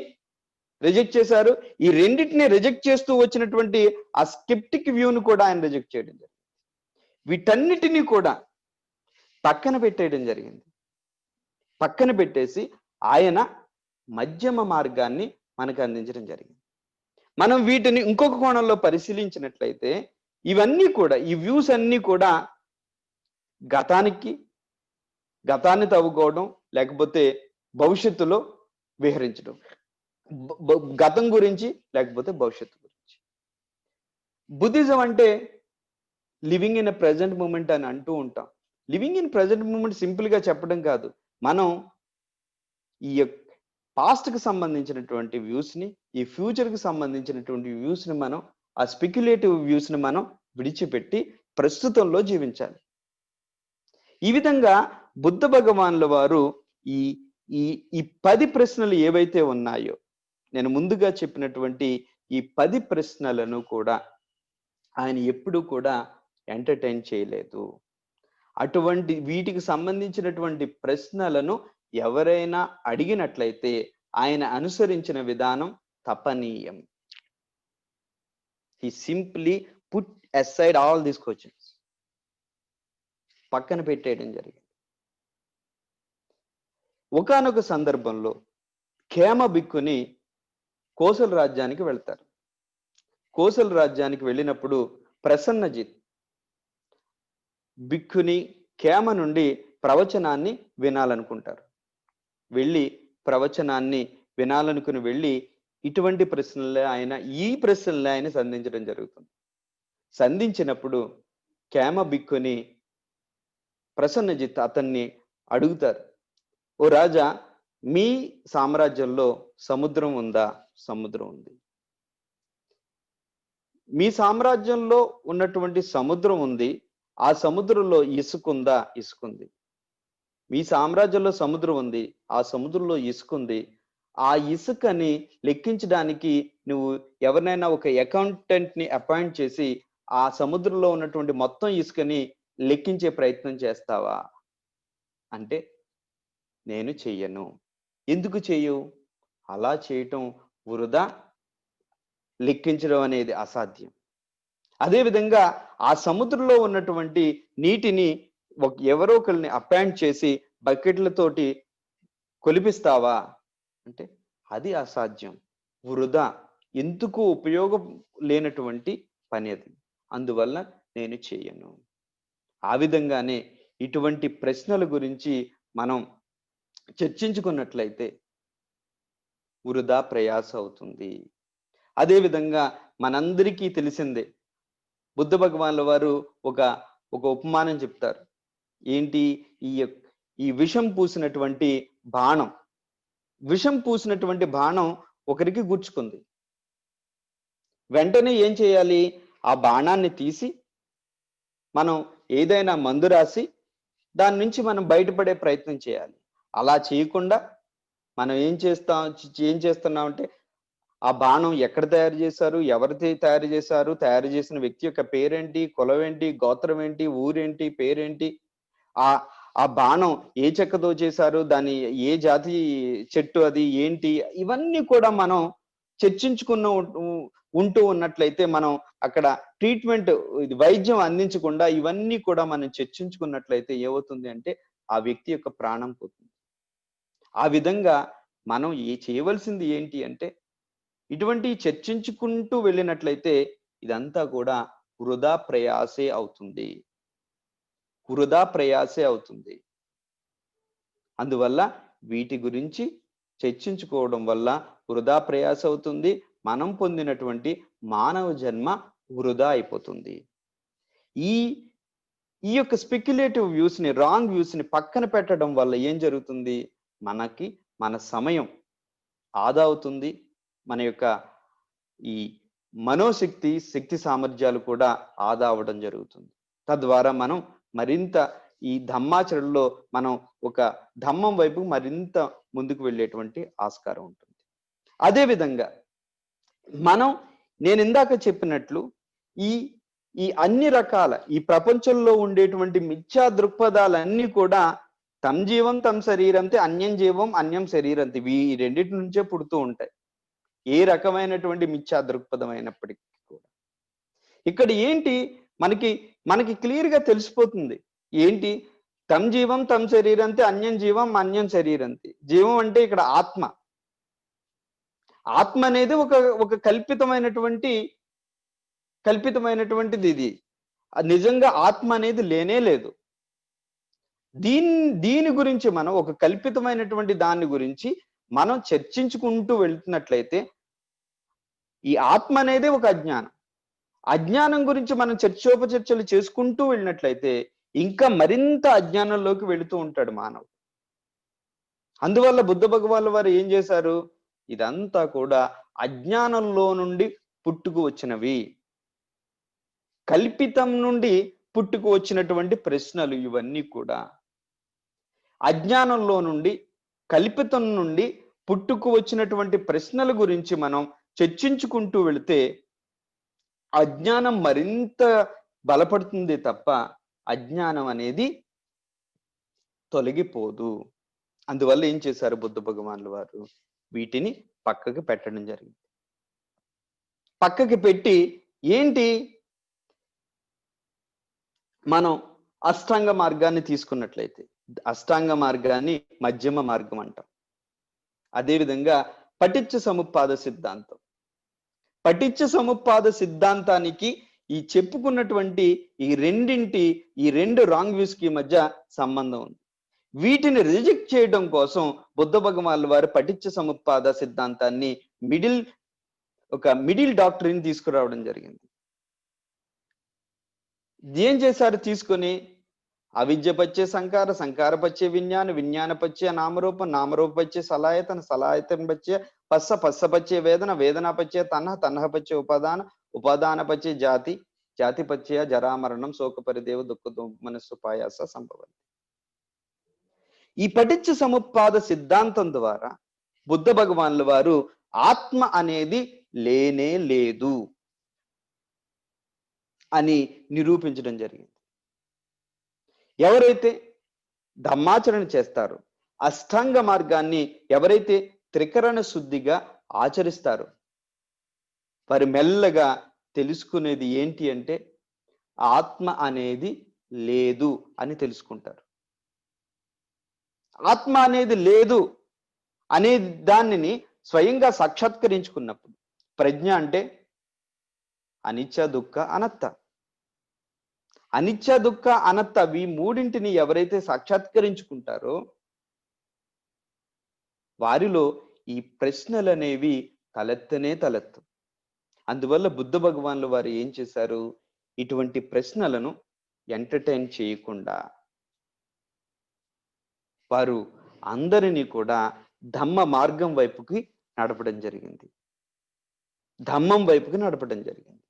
A: రిజెక్ట్ చేశారు. ఈ రెండింటిని రిజెక్ట్ చేస్తూ వచ్చినటువంటి ఆ స్కెప్టిక్ వ్యూను కూడా ఆయన రిజెక్ట్ చేయడం జరిగింది. వీటన్నిటినీ కూడా పక్కన పెట్టేయడం జరిగింది. పక్కన పెట్టేసి ఆయన మధ్యమ మార్గాన్ని మనకు అందించడం జరిగింది. మనం వీటిని ఇంకొక కోణంలో పరిశీలించినట్లయితే ఇవన్నీ కూడా, ఈ వ్యూస్ అన్నీ కూడా గతాన్ని తవ్వుకోవడం, లేకపోతే భవిష్యత్తులో విహరించడం, గతం గురించి లేకపోతే భవిష్యత్తు గురించి. బుద్ధిజం అంటే living in a present moment అని అంటూ ఉంటాం. Living in present moment simple గా చెప్పడం కాదు, మనం ఈ పాస్ట్ కి సంబంధించినటువంటి వ్యూస్ ని, ఈ ఫ్యూచర్ కి సంబంధించినటువంటి వ్యూస్ ని మనం, ఆ స్పెక్యులేటివ్ వ్యూస్ ని మనం విడిచిపెట్టి ప్రస్తుతంలో జీవించాలి. ఈ విధంగా బుద్ధ భగవాన్ల వారు ఈ ఈ ఈ 10 ప్రశ్నలు ఏవైతే ఉన్నాయో, నేను ముందుగా చెప్పినటువంటి ఈ 10 ప్రశ్నలను కూడా ఆయన ఎప్పుడూ కూడా ఎంటర్టైన్ చేయలేదు. అటువంటి వీటికి సంబంధించినటువంటి ప్రశ్నలను ఎవరైనా అడిగినట్లయితే ఆయన అనుసరించిన విధానం తపనీయం. He simply put aside all these questions. పక్కన పెట్టేయడం జరిగింది. ఒకానొక సందర్భంలో ఖేమ బిక్కుని కోసల రాజ్యానికి వెళ్తారు. కోసల రాజ్యానికి వెళ్ళినప్పుడు ప్రసన్నజిత్ బిక్కుని ఖేమ నుండి ప్రవచనాన్ని వినాలనుకుంటారు. వెళ్ళి ప్రవచనాన్ని వినాలనుకుని వెళ్ళి ఇటువంటి ప్రశ్నలే ఆయన సంధించడం జరుగుతుంది. సంధించినప్పుడు ఖేమ బిక్కుని ప్రసన్నజిత్ అతన్ని అడుగుతారు, ఓ రాజా, మీ సామ్రాజ్యంలో సముద్రం ఉందా? సముద్రం ఉంది. మీ సామ్రాజ్యంలో ఉన్నటువంటి సముద్రం ఉంది, ఆ సముద్రంలో ఇసుకుందా? ఇసుకుంది. మీ సామ్రాజ్యంలో సముద్రం ఉంది, ఆ సముద్రంలో ఇసుకుంది. ఆ ఇసుకని లెక్కించడానికి నువ్వు ఎవరినైనా ఒక అకౌంటెంట్ ని అపాయింట్ చేసి ఆ సముద్రంలో ఉన్నటువంటి మొత్తం ఇసుకని లెక్కించే ప్రయత్నం చేస్తావా అంటే, నేను చెయ్యను. ఎందుకు చెయ్యు? అలా చేయటం వృధా, లెక్కించడం అనేది అసాధ్యం. అదేవిధంగా ఆ సముద్రంలో ఉన్నటువంటి నీటిని ఎవరో ఒకరిని అపాయింట్ చేసి బకెట్లతోటి కొలిపిస్తావా అంటే, అది అసాధ్యం, వృధా, ఎందుకు ఉపయోగం లేనటువంటి పని అది, అందువల్ల నేను చేయను. ఆ విధంగానే ఇటువంటి ప్రశ్నల గురించి మనం చర్చించుకున్నట్లయితే వృధా ప్రయాస అవుతుంది. అదేవిధంగా మనందరికీ తెలిసిందే, బుద్ధ భగవాన్ల వారు ఒక ఉపమానం చెప్తారు. ఏంటి? ఈ విషం పూసినటువంటి బాణం ఒకరికి గుచ్చుకుంది. వెంటనే ఏం చేయాలి? ఆ బాణాన్ని తీసి మనం ఏదైనా మందు రాసి దాని నుంచి మనం బయటపడే ప్రయత్నం చేయాలి. అలా చేయకుండా మనం ఏం చేస్తున్నాం అంటే, ఆ బాణం ఎక్కడ తయారు చేశారు, ఎవరు తయారు చేశారు, తయారు చేసిన వ్యక్తి యొక్క పేరేంటి, కులం ఏంటి, గోత్రం ఏంటి, ఊరేంటి, పేరేంటి, ఆ బాణం ఏ చెక్కతో చేశారు, దాని ఏ జాతి చెట్టు అది ఏంటి, ఇవన్నీ కూడా మనం ఉంటూ ఉన్నట్లయితే మనం అక్కడ ట్రీట్మెంట్, వైద్యం అందించకుండా ఇవన్నీ కూడా మనం చర్చించుకున్నట్లయితే ఏమవుతుంది అంటే, ఆ వ్యక్తి యొక్క ప్రాణం పోతుంది. ఆ విధంగా మనం చేయవలసింది ఏంటి అంటే, ఇటువంటి చర్చించుకుంటూ వెళ్ళినట్లయితే ఇదంతా కూడా వృధా ప్రయాసే అవుతుంది. అందువల్ల వీటి గురించి చర్చించుకోవడం వల్ల వృధా ప్రయాస అవుతుంది. మనం పొందినటువంటి మానవ జన్మ వృధా అయిపోతుంది. ఈ యొక్క స్పెక్యులేటివ్ వ్యూస్ ని, రాంగ్ వ్యూస్ ని పక్కన పెట్టడం వల్ల ఏం జరుగుతుంది? మనకి మన సమయం ఆదా అవుతుంది. మన యొక్క ఈ శక్తి సామర్థ్యాలు కూడా ఆదా అవ్వడం జరుగుతుంది. తద్వారా మనం మరింత ఈ ధమ్మాచరణలో మనం ఒక ధమ్మం వైపు మరింత ముందుకు వెళ్ళేటువంటి ఆస్కారం ఉంటుంది. అదేవిధంగా మనం నేను ఇందాక చెప్పినట్లు ఈ ఈ అన్ని రకాల ఈ ప్రపంచంలో ఉండేటువంటి మిథ్యా దృక్పథాలన్నీ కూడా తమ్ జీవం తమ్ శరీరంతే, అన్యం జీవం అన్యం శరీరంతే, ఈ రెండింటి నుంచే పుడుతూ ఉంటాయి. ఏ రకమైనటువంటి మిథ్యా దృక్పథం అయినప్పటికీ కూడా ఇక్కడ ఏంటి మనకి మనకి క్లియర్ గా తెలిసిపోతుంది. ఏంటి? తమ్ జీవం తమ్ శరీరంతే, అన్యం జీవం అన్యం శరీరంతే. జీవం అంటే ఇక్కడ ఆత్మ. ఆత్మ అనేది ఒక ఒక కల్పితమైనటువంటిది. ఇది నిజంగా ఆత్మ అనేది లేనే లేదు. దీని గురించి మనం ఒక కల్పితమైనటువంటి దాని గురించి మనం చర్చించుకుంటూ వెళ్తున్నట్లయితే ఈ ఆత్మ అనేది ఒక అజ్ఞానం గురించి మనం చర్చోపచర్చలు చేసుకుంటూ వెళ్ళినట్లయితే ఇంకా మరింత అజ్ఞానంలోకి వెళుతూ ఉంటాడు మానవుడు. అందువల్ల బుద్ధ భగవాన్ల వారు ఏం చేశారు? ఇదంతా కూడా అజ్ఞానంలో నుండి పుట్టుకు వచ్చినవి, కల్పితం నుండి పుట్టుకు వచ్చినటువంటి ప్రశ్నలు ఇవన్నీ కూడా. అజ్ఞానంలో నుండి, కల్పితం నుండి పుట్టుకు వచ్చినటువంటి ప్రశ్నల గురించి మనం చర్చించుకుంటూ వెళితే అజ్ఞానం మరింత బలపడుతుంది తప్ప అజ్ఞానం అనేది తొలగిపోదు. అందువల్ల ఏం చేశారు బుద్ధ భగవాన్ల వారు? వీటిని పక్కకి పెట్టడం జరిగింది. పక్కకి పెట్టి ఏంటి, మనం అష్టాంగ మార్గాన్ని తీసుకున్నట్లయితే అష్టాంగ మార్గాన్ని మధ్యమ మార్గం అంటాం. అదేవిధంగా పటిච්ච సముప్పాద సిద్ధాంతం. పటిච්ච సముప్పాద సిద్ధాంతానికి ఈ చెప్పుకున్నటువంటి ఈ రెండు రాంగ్ వ్యూస్ కి మధ్య సంబంధం ఉంది. వీటిని రిజెక్ట్ చేయడం కోసం బుద్ధ భగవాన్ల వారు పటిච්ච సముప్పాద సిద్ధాంతాన్ని మిడిల్ డాక్టరీని తీసుకురావడం జరిగింది. ఏం చేశారు? తీసుకొని అవిద్య పచ్చే సంకార, సంకార పచ్చే విజ్ఞాన, విజ్ఞాన పచ్చే నామరూపం, నామరూప పచ్చే సలాయతన, సలాయతన పచ్చే పస్స, పస్స పచ్చే వేదన, వేదన పచ్చే తన్హ, తన్హ పచ్చే ఉపాదాన, ఉపాదాన పచ్చే జాతి, జాతి పచ్చయ జరామరణం, శోక పరిదేవ దుఃఖ మనస్సు పాయాస సంభవంతి. ఈ పటిච්ච సముప్పాద సిద్ధాంతం ద్వారా బుద్ధ భగవాన్ల వారు ఆత్మ అనేది లేనే లేదు అని నిరూపించడం జరిగింది. ఎవరైతే ధమ్మాచరణ చేస్తారో, అష్టాంగ మార్గాన్ని ఎవరైతే త్రికరణ శుద్ధిగా ఆచరిస్తారో వారు మెల్లగా తెలుసుకునేది ఏంటి అంటే ఆత్మ అనేది లేదు అని తెలుసుకుంటారు. ఆత్మ అనేది లేదు అనే దానిని స్వయంగా సాక్షాత్కరించుకున్నప్పుడు ప్రజ్ఞ అంటే అనిత్య దుఃఖ అనాత్మ. అనిత్య దుఃఖ అనాత్మ ఈ మూడింటిని ఎవరైతే సాక్షాత్కరించుకుంటారో వారిలో ఈ ప్రశ్నలు అనేవి తలెత్తు. అందువల్ల బుద్ధ భగవాన్లు వారు ఏం చేశారు? ఇటువంటి ప్రశ్నలను ఎంటర్టైన్ చేయకుండా వారు అందరినీ కూడా ధమ్మ మార్గం వైపుకి నడపడం జరిగింది. ధమ్మం వైపుకి నడపడం జరిగింది.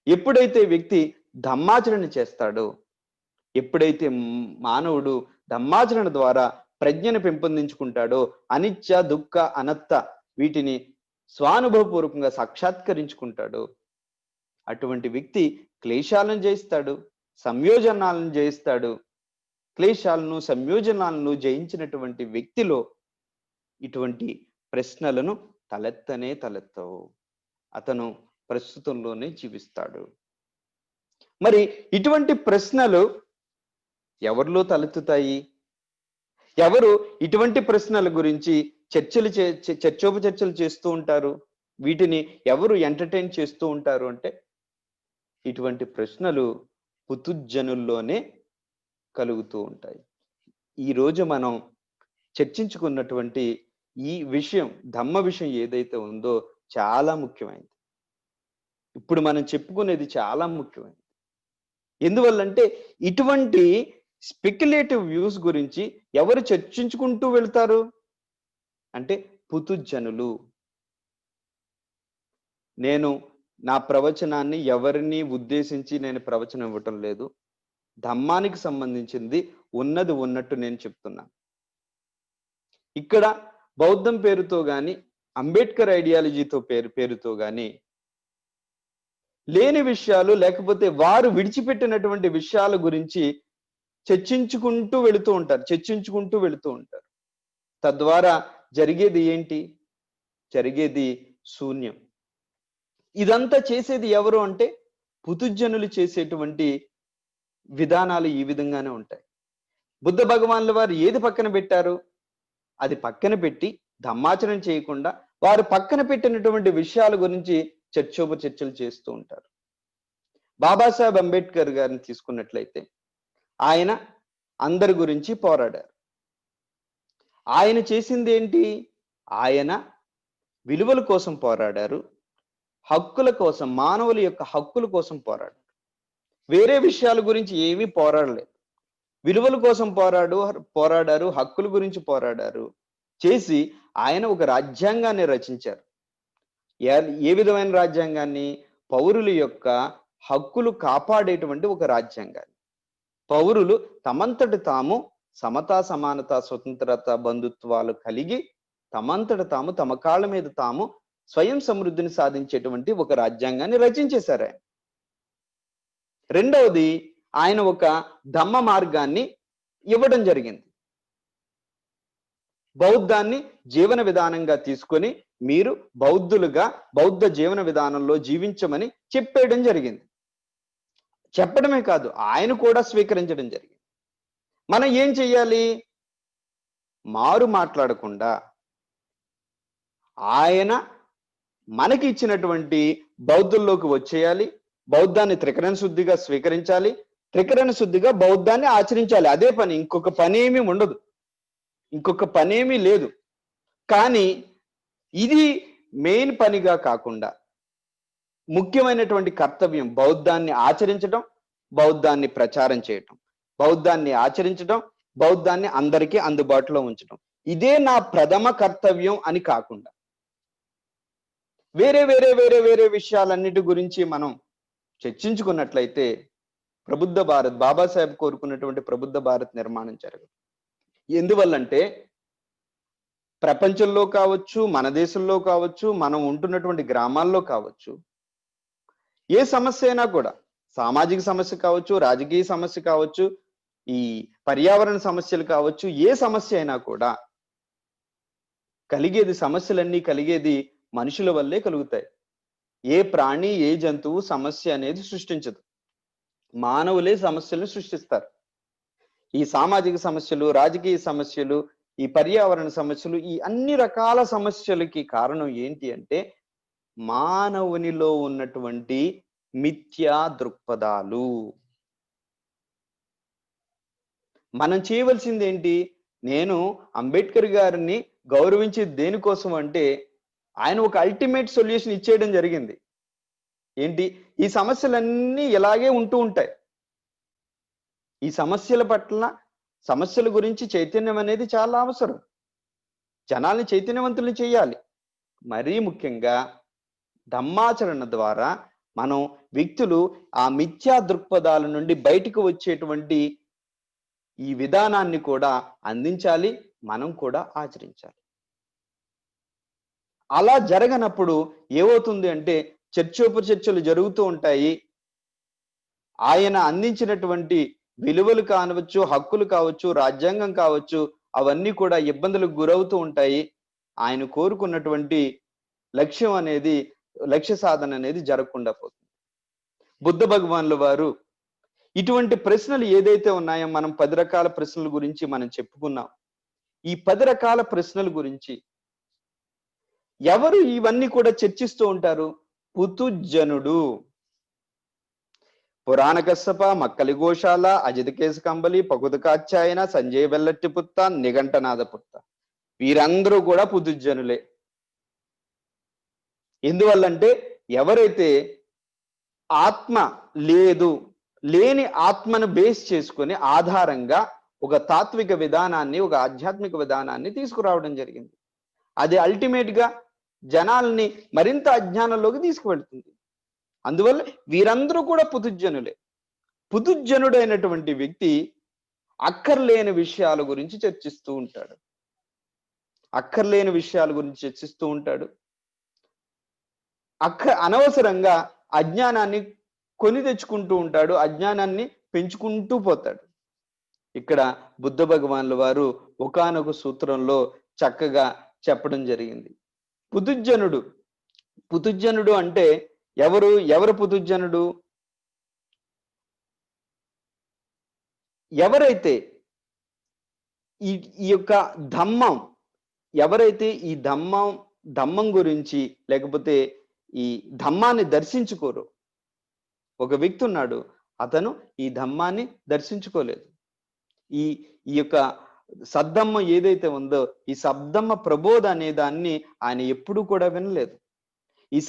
A: ఎప్పుడైతే వ్యక్తి ధమ్మాచరణ చేస్తాడో, ఎప్పుడైతే మానవుడు ధమ్మాచరణ ద్వారా ప్రజ్ఞను పెంపొందించుకుంటాడో, అనిత్య దుఃఖ అనాత్మ వీటిని స్వానుభవపూర్వకంగా సాక్షాత్కరించుకుంటాడో అటువంటి వ్యక్తి క్లేశాలను జయిస్తాడు, సంయోజనాలను జయిస్తాడు. క్లేశాలను సంయోజనాలను జయించినటువంటి వ్యక్తిలో ఇటువంటి ప్రశ్నలను తలెత్తవు. అతను ప్రస్తుతంలోనే జీవిస్తాడు. మరి ఇటువంటి ప్రశ్నలు ఎవరిలో తలెత్తుతాయి? ఎవరు ఇటువంటి ప్రశ్నల గురించి చర్చోపచర్చలు చేస్తూ ఉంటారు? వీటిని ఎవరు ఎంటర్టైన్ చేస్తూ ఉంటారు అంటే ఇటువంటి ప్రశ్నలు పుతుజ్జనుల్లోనే కలుగుతూ ఉంటాయి. ఈరోజు మనం చర్చించుకున్నటువంటి ఈ విషయం, ధమ్మ విషయం ఏదైతే ఉందో చాలా ముఖ్యమైనది. ఇప్పుడు మనం చెప్పుకునేది చాలా ముఖ్యమైనది. ఎందువల్లంటే ఇటువంటి స్పెక్యులేటివ్ వ్యూస్ గురించి ఎవరు చర్చించుకుంటూ వెళ్తారు అంటే పుతుజ్జనులు. నేను నా ప్రవచనాన్ని ఎవరిని ఉద్దేశించి నేను ప్రవచనం ఇవ్వటం లేదు. ధమ్మానికి సంబంధించింది ఉన్నది ఉన్నట్టు నేను చెప్తున్నాను. ఇక్కడ బౌద్ధం పేరుతో గాని, అంబేద్కర్ ఐడియాలజీతో పేరుతో గాని లేని విషయాలు, లేకపోతే వారు విడిచిపెట్టినటువంటి విషయాల గురించి చర్చించుకుంటూ వెళుతూ ఉంటారు. తద్వారా జరిగేది ఏంటి? జరిగేది శూన్యం. ఇదంతా చేసేది ఎవరు అంటే పుతుజనులు చేసేటువంటి విధానాలు ఈ విధంగానే ఉంటాయి. బుద్ధ భగవాన్ల వారు ఏది పక్కన పెట్టారు? అది పక్కన పెట్టి ధమ్మాచరణ చేయకుండా వారు పక్కన పెట్టినటువంటి విషయాల గురించి చర్చలు చేస్తూ ఉంటారు. బాబాసాహెబ్ అంబేద్కర్ గారిని తీసుకున్నట్లయితే ఆయన అందరి గురించి పోరాడారు. ఆయన చేసింది ఏంటి? ఆయన విలువల కోసం పోరాడారు, హక్కుల కోసం, మానవుల యొక్క హక్కుల కోసం పోరాడారు. వేరే విషయాల గురించి ఏమీ పోరాడలేదు. విలువల కోసం పోరాడారు, హక్కుల గురించి పోరాడారు. చేసి ఆయన ఒక రాజ్యాంగాన్ని రచించారు. ఏ విధమైన రాజ్యాంగాన్ని? పౌరుల యొక్క హక్కులు కాపాడేటువంటి ఒక రాజ్యాంగాన్ని. పౌరులు తమంతట తాము సమతా, సమానత, స్వతంత్రత, బంధుత్వాలు కలిగి తమంతట తాము తమ కాళ్ళ మీద తాము స్వయం సమృద్ధిని సాధించేటువంటి ఒక రాజ్యాంగాన్ని రచించేశారు ఆయన. రెండవది, ఆయన ఒక ధమ్మ మార్గాన్ని ఇవ్వడం జరిగింది. బౌద్ధాన్ని జీవన విధానంగా తీసుకొని మీరు బౌద్ధులుగా బౌద్ధ జీవన విధానంలో జీవించమని చెప్పేయడం జరిగింది. చెప్పడమే కాదు, ఆయన కూడా స్వీకరించడం జరిగింది. మనం ఏం చెయ్యాలి? మారు మాట్లాడకుండా ఆయన మనకి ఇచ్చినటువంటి బౌద్ధుల్లోకి వచ్చేయాలి. బౌద్ధాన్ని త్రికరణ శుద్ధిగా స్వీకరించాలి. త్రికరణ శుద్ధిగా బౌద్ధాన్ని ఆచరించాలి. అదే పని, ఇంకొక పనేమీ ఉండదు, ఇంకొక పనేమీ లేదు. కానీ ఇది మెయిన్ పనిగా కాకుండా ముఖ్యమైనటువంటి కర్తవ్యం బౌద్ధాన్ని ఆచరించడం, బౌద్ధాన్ని ప్రచారం చేయటం, బౌద్ధాన్ని ఆచరించడం, బౌద్ధాన్ని అందరికీ అందుబాటులో ఉంచడం. ఇదే నా ప్రథమ కర్తవ్యం అని కాకుండా వేరే వేరే వేరే వేరే విషయాలన్నిటి గురించి మనం చర్చించుకున్నట్లయితే ప్రబుద్ధ భారత్, బాబాసాహెబ్ కోరుకున్నటువంటి ప్రబుద్ధ భారత్ నిర్మాణం జరగదు. ఎందువల్లంటే ప్రపంచంలో కావచ్చు, మన దేశంలో కావచ్చు, మనం ఉంటున్నటువంటి గ్రామాల్లో కావచ్చు, ఏ సమస్య అయినా కూడా, సామాజిక సమస్య కావచ్చు, రాజకీయ సమస్య కావచ్చు, ఈ పర్యావరణ సమస్యలు కావచ్చు, ఏ సమస్య అయినా కూడా సమస్యలన్నీ కలిగేది మనుషుల వల్లే కలుగుతాయి. ఏ ప్రాణి, ఏ జంతువు సమస్య అనేది సృష్టించదు. మానవులే సమస్యలను సృష్టిస్తారు. ఈ సామాజిక సమస్యలు, రాజకీయ సమస్యలు, ఈ పర్యావరణ సమస్యలు, ఈ అన్ని రకాల సమస్యలకి కారణం ఏంటి అంటే మానవునిలో ఉన్నటువంటి మిథ్యా దృక్పథాలు. మనం చేయవలసింది ఏంటి? నేను అంబేద్కర్ గారిని గౌరవించి దేనికోసం అంటే ఆయన ఒక అల్టిమేట్ సొల్యూషన్ ఇచ్చేయడం జరిగింది. ఏంటి? ఈ సమస్యలన్నీ ఇలాగే ఉంటూ ఉంటాయి. ఈ సమస్యల గురించి చైతన్యం అనేది చాలా అవసరం. జనాల్ని చైతన్యవంతుల్ని చేయాలి. మరీ ముఖ్యంగా ధమ్మాచరణ ద్వారా మనం వ్యక్తులు ఆ మిథ్యా దృక్పథాల నుండి బయటకు వచ్చేటువంటి ఈ విధానాన్ని కూడా అందించాలి, మనం కూడా ఆచరించాలి. అలా జరగనప్పుడు ఏమవుతుంది అంటే చర్చోపచర్చలు జరుగుతూ ఉంటాయి. ఆయన అందించినటువంటి విలువలు కావచ్చు, హక్కులు కావచ్చు, రాజ్యాంగం కావచ్చు, అవన్నీ కూడా ఇబ్బందులకు గురవుతూ ఉంటాయి. ఆయన కోరుకున్నటువంటి లక్ష్య సాధన అనేది జరగకుండా పోతుంది. బుద్ధ భగవాన్ల వారు ఇటువంటి ప్రశ్నలు ఏదైతే ఉన్నాయో, మనం 10 రకాల ప్రశ్నల గురించి మనం చెప్పుకున్నాం. ఈ 10 రకాల ప్రశ్నల గురించి ఎవరు ఇవన్నీ కూడా చర్చిస్తూ ఉంటారు? పుతుజనుడు. పురాణ కశ్యప, మక్కలి గోశాల, అజితకేశ కంబలి, పకుత కాత్యాయన, సంజయ్ వెల్లట్టి పుత్త, నిఘంటనాథ పుత్త, వీరందరూ కూడా పుతుజనులే. ఎందువల్లంటే ఎవరైతే ఆత్మ లేని ఆత్మను బేస్ చేసుకుని ఆధారంగా ఒక తాత్విక విధానాన్ని, ఒక ఆధ్యాత్మిక విధానాన్ని తీసుకురావడం జరిగింది. అది అల్టిమేట్ గా జనాల్ని మరింత అజ్ఞానంలోకి తీసుకువెళ్తుంది. అందువల్ల వీరందరూ కూడా పుతుజనులే. పుతుజనుడైనటువంటి వ్యక్తి అక్కర్లేని విషయాల గురించి చర్చిస్తూ ఉంటాడు. అక్కర్లేని విషయాల గురించి చర్చిస్తూ ఉంటాడు. అనవసరంగా అజ్ఞానాన్ని కొని తెచ్చుకుంటూ ఉంటాడు. అజ్ఞానాన్ని పెంచుకుంటూ పోతాడు. ఇక్కడ బుద్ధ భగవానుల వారు ఒకానొక సూత్రంలో చక్కగా చెప్పడం జరిగింది. పుతుజ్జనుడు పుతుజ్జనుడు అంటే ఎవరు పుతుజ్జనుడు? ఎవరైతే ఈ ఈ యొక్క ధమ్మం ఎవరైతే ఈ ధమ్మం గురించి, లేకపోతే ఈ ధమ్మాన్ని దర్శించుకోరు. ఒక వ్యక్తి ఉన్నాడు, అతను ఈ ధమ్మాన్ని దర్శించుకోలేదు. ఈ ఈ యొక్క సద్దమ్మ ఏదైతే ఉందో, ఈ సద్దమ్మ ప్రబోధ అనే దాన్ని ఆయన ఎప్పుడూ కూడా వినలేదు. ఈ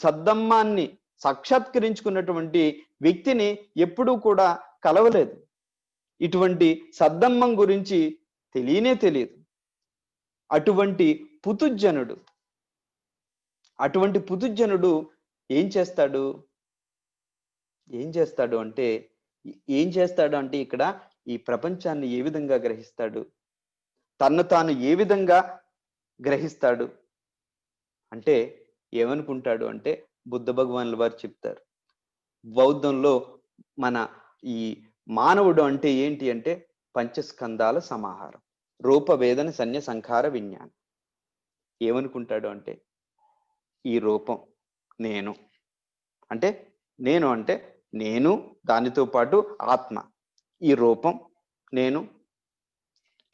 A: సద్దమ్మాన్ని సాక్షాత్కరించుకున్నటువంటి వ్యక్తిని ఎప్పుడూ కూడా కలవలేదు. ఇటువంటి సద్దమ్మం గురించి తెలియనే తెలియదు. అటువంటి పుతుజ్జనుడు ఏం చేస్తాడు అంటే ఇక్కడ ఈ ప్రపంచాన్ని ఏ విధంగా గ్రహిస్తాడు, తన్ను తాను ఏ విధంగా గ్రహిస్తాడు అంటే ఏమనుకుంటాడు అంటే, బుద్ధ భగవానుల వారు చెప్తారు, బౌద్ధంలో మన ఈ మానవుడు అంటే ఏంటి అంటే పంచస్కందాల సమాహారం, రూప వేదన సన్య సంఖార విజ్ఞానం. ఏమనుకుంటాడు అంటే, ఈ రూపం నేను అంటే నేను దానితో పాటు ఆత్మ, ఈ రూపం నేను,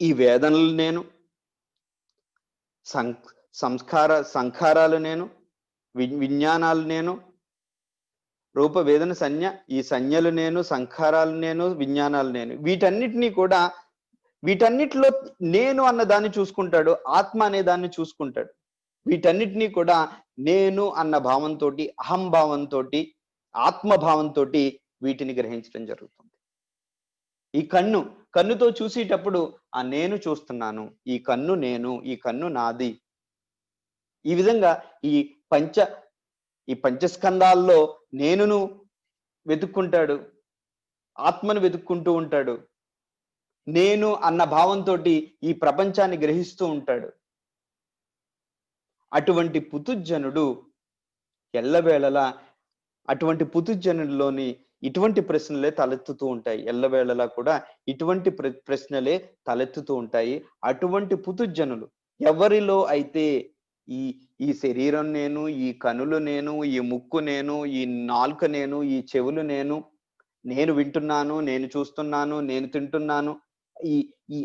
A: ఈ వేదనలు నేను, సంఖారాలు నేను, విజ్ఞానాలు నేను, రూప వేదన సంజ్ఞ, ఈ సంజ్ఞలు నేను, సంఖారాలు నేను, విజ్ఞానాలు నేను. వీటన్నిటిలో నేను అన్న దాన్ని చూసుకుంటాడు, ఆత్మ అనే దాన్ని చూసుకుంటాడు. వీటన్నిటినీ కూడా నేను అన్న భావంతో, అహంభావంతో, ఆత్మభావంతో వీటిని గ్రహించడం జరుగుతుంది. ఈ కన్నుతో చూసేటప్పుడు ఆ నేను చూస్తున్నాను, ఈ కన్ను నేను, ఈ కన్ను నాది. ఈ విధంగా ఈ పంచస్కందాల్లో నేనును వెతుక్కుంటాడు, ఆత్మను వెతుక్కుంటూ ఉంటాడు. నేను అన్న భావంతో ఈ ప్రపంచాన్ని గ్రహిస్తూ ఉంటాడు. అటువంటి పుతుజ్జనుడు ఎల్లవేళలా, అటువంటి పుతుజ్జనుడిలోని ఇటువంటి ప్రశ్నలే తలెత్తుతూ ఉంటాయి. ఎల్లవేళలా కూడా ఇటువంటి ప్రశ్నలే తలెత్తుతూ ఉంటాయి. అటువంటి పుతుజ్జనులు ఎవరిలో అయితే ఈ శరీరం నేను, ఈ కనులు నేను, ఈ ముక్కు నేను, ఈ నాలుక నేను, ఈ చెవులు నేను వింటున్నాను, నేను చూస్తున్నాను, నేను తింటున్నాను, ఈ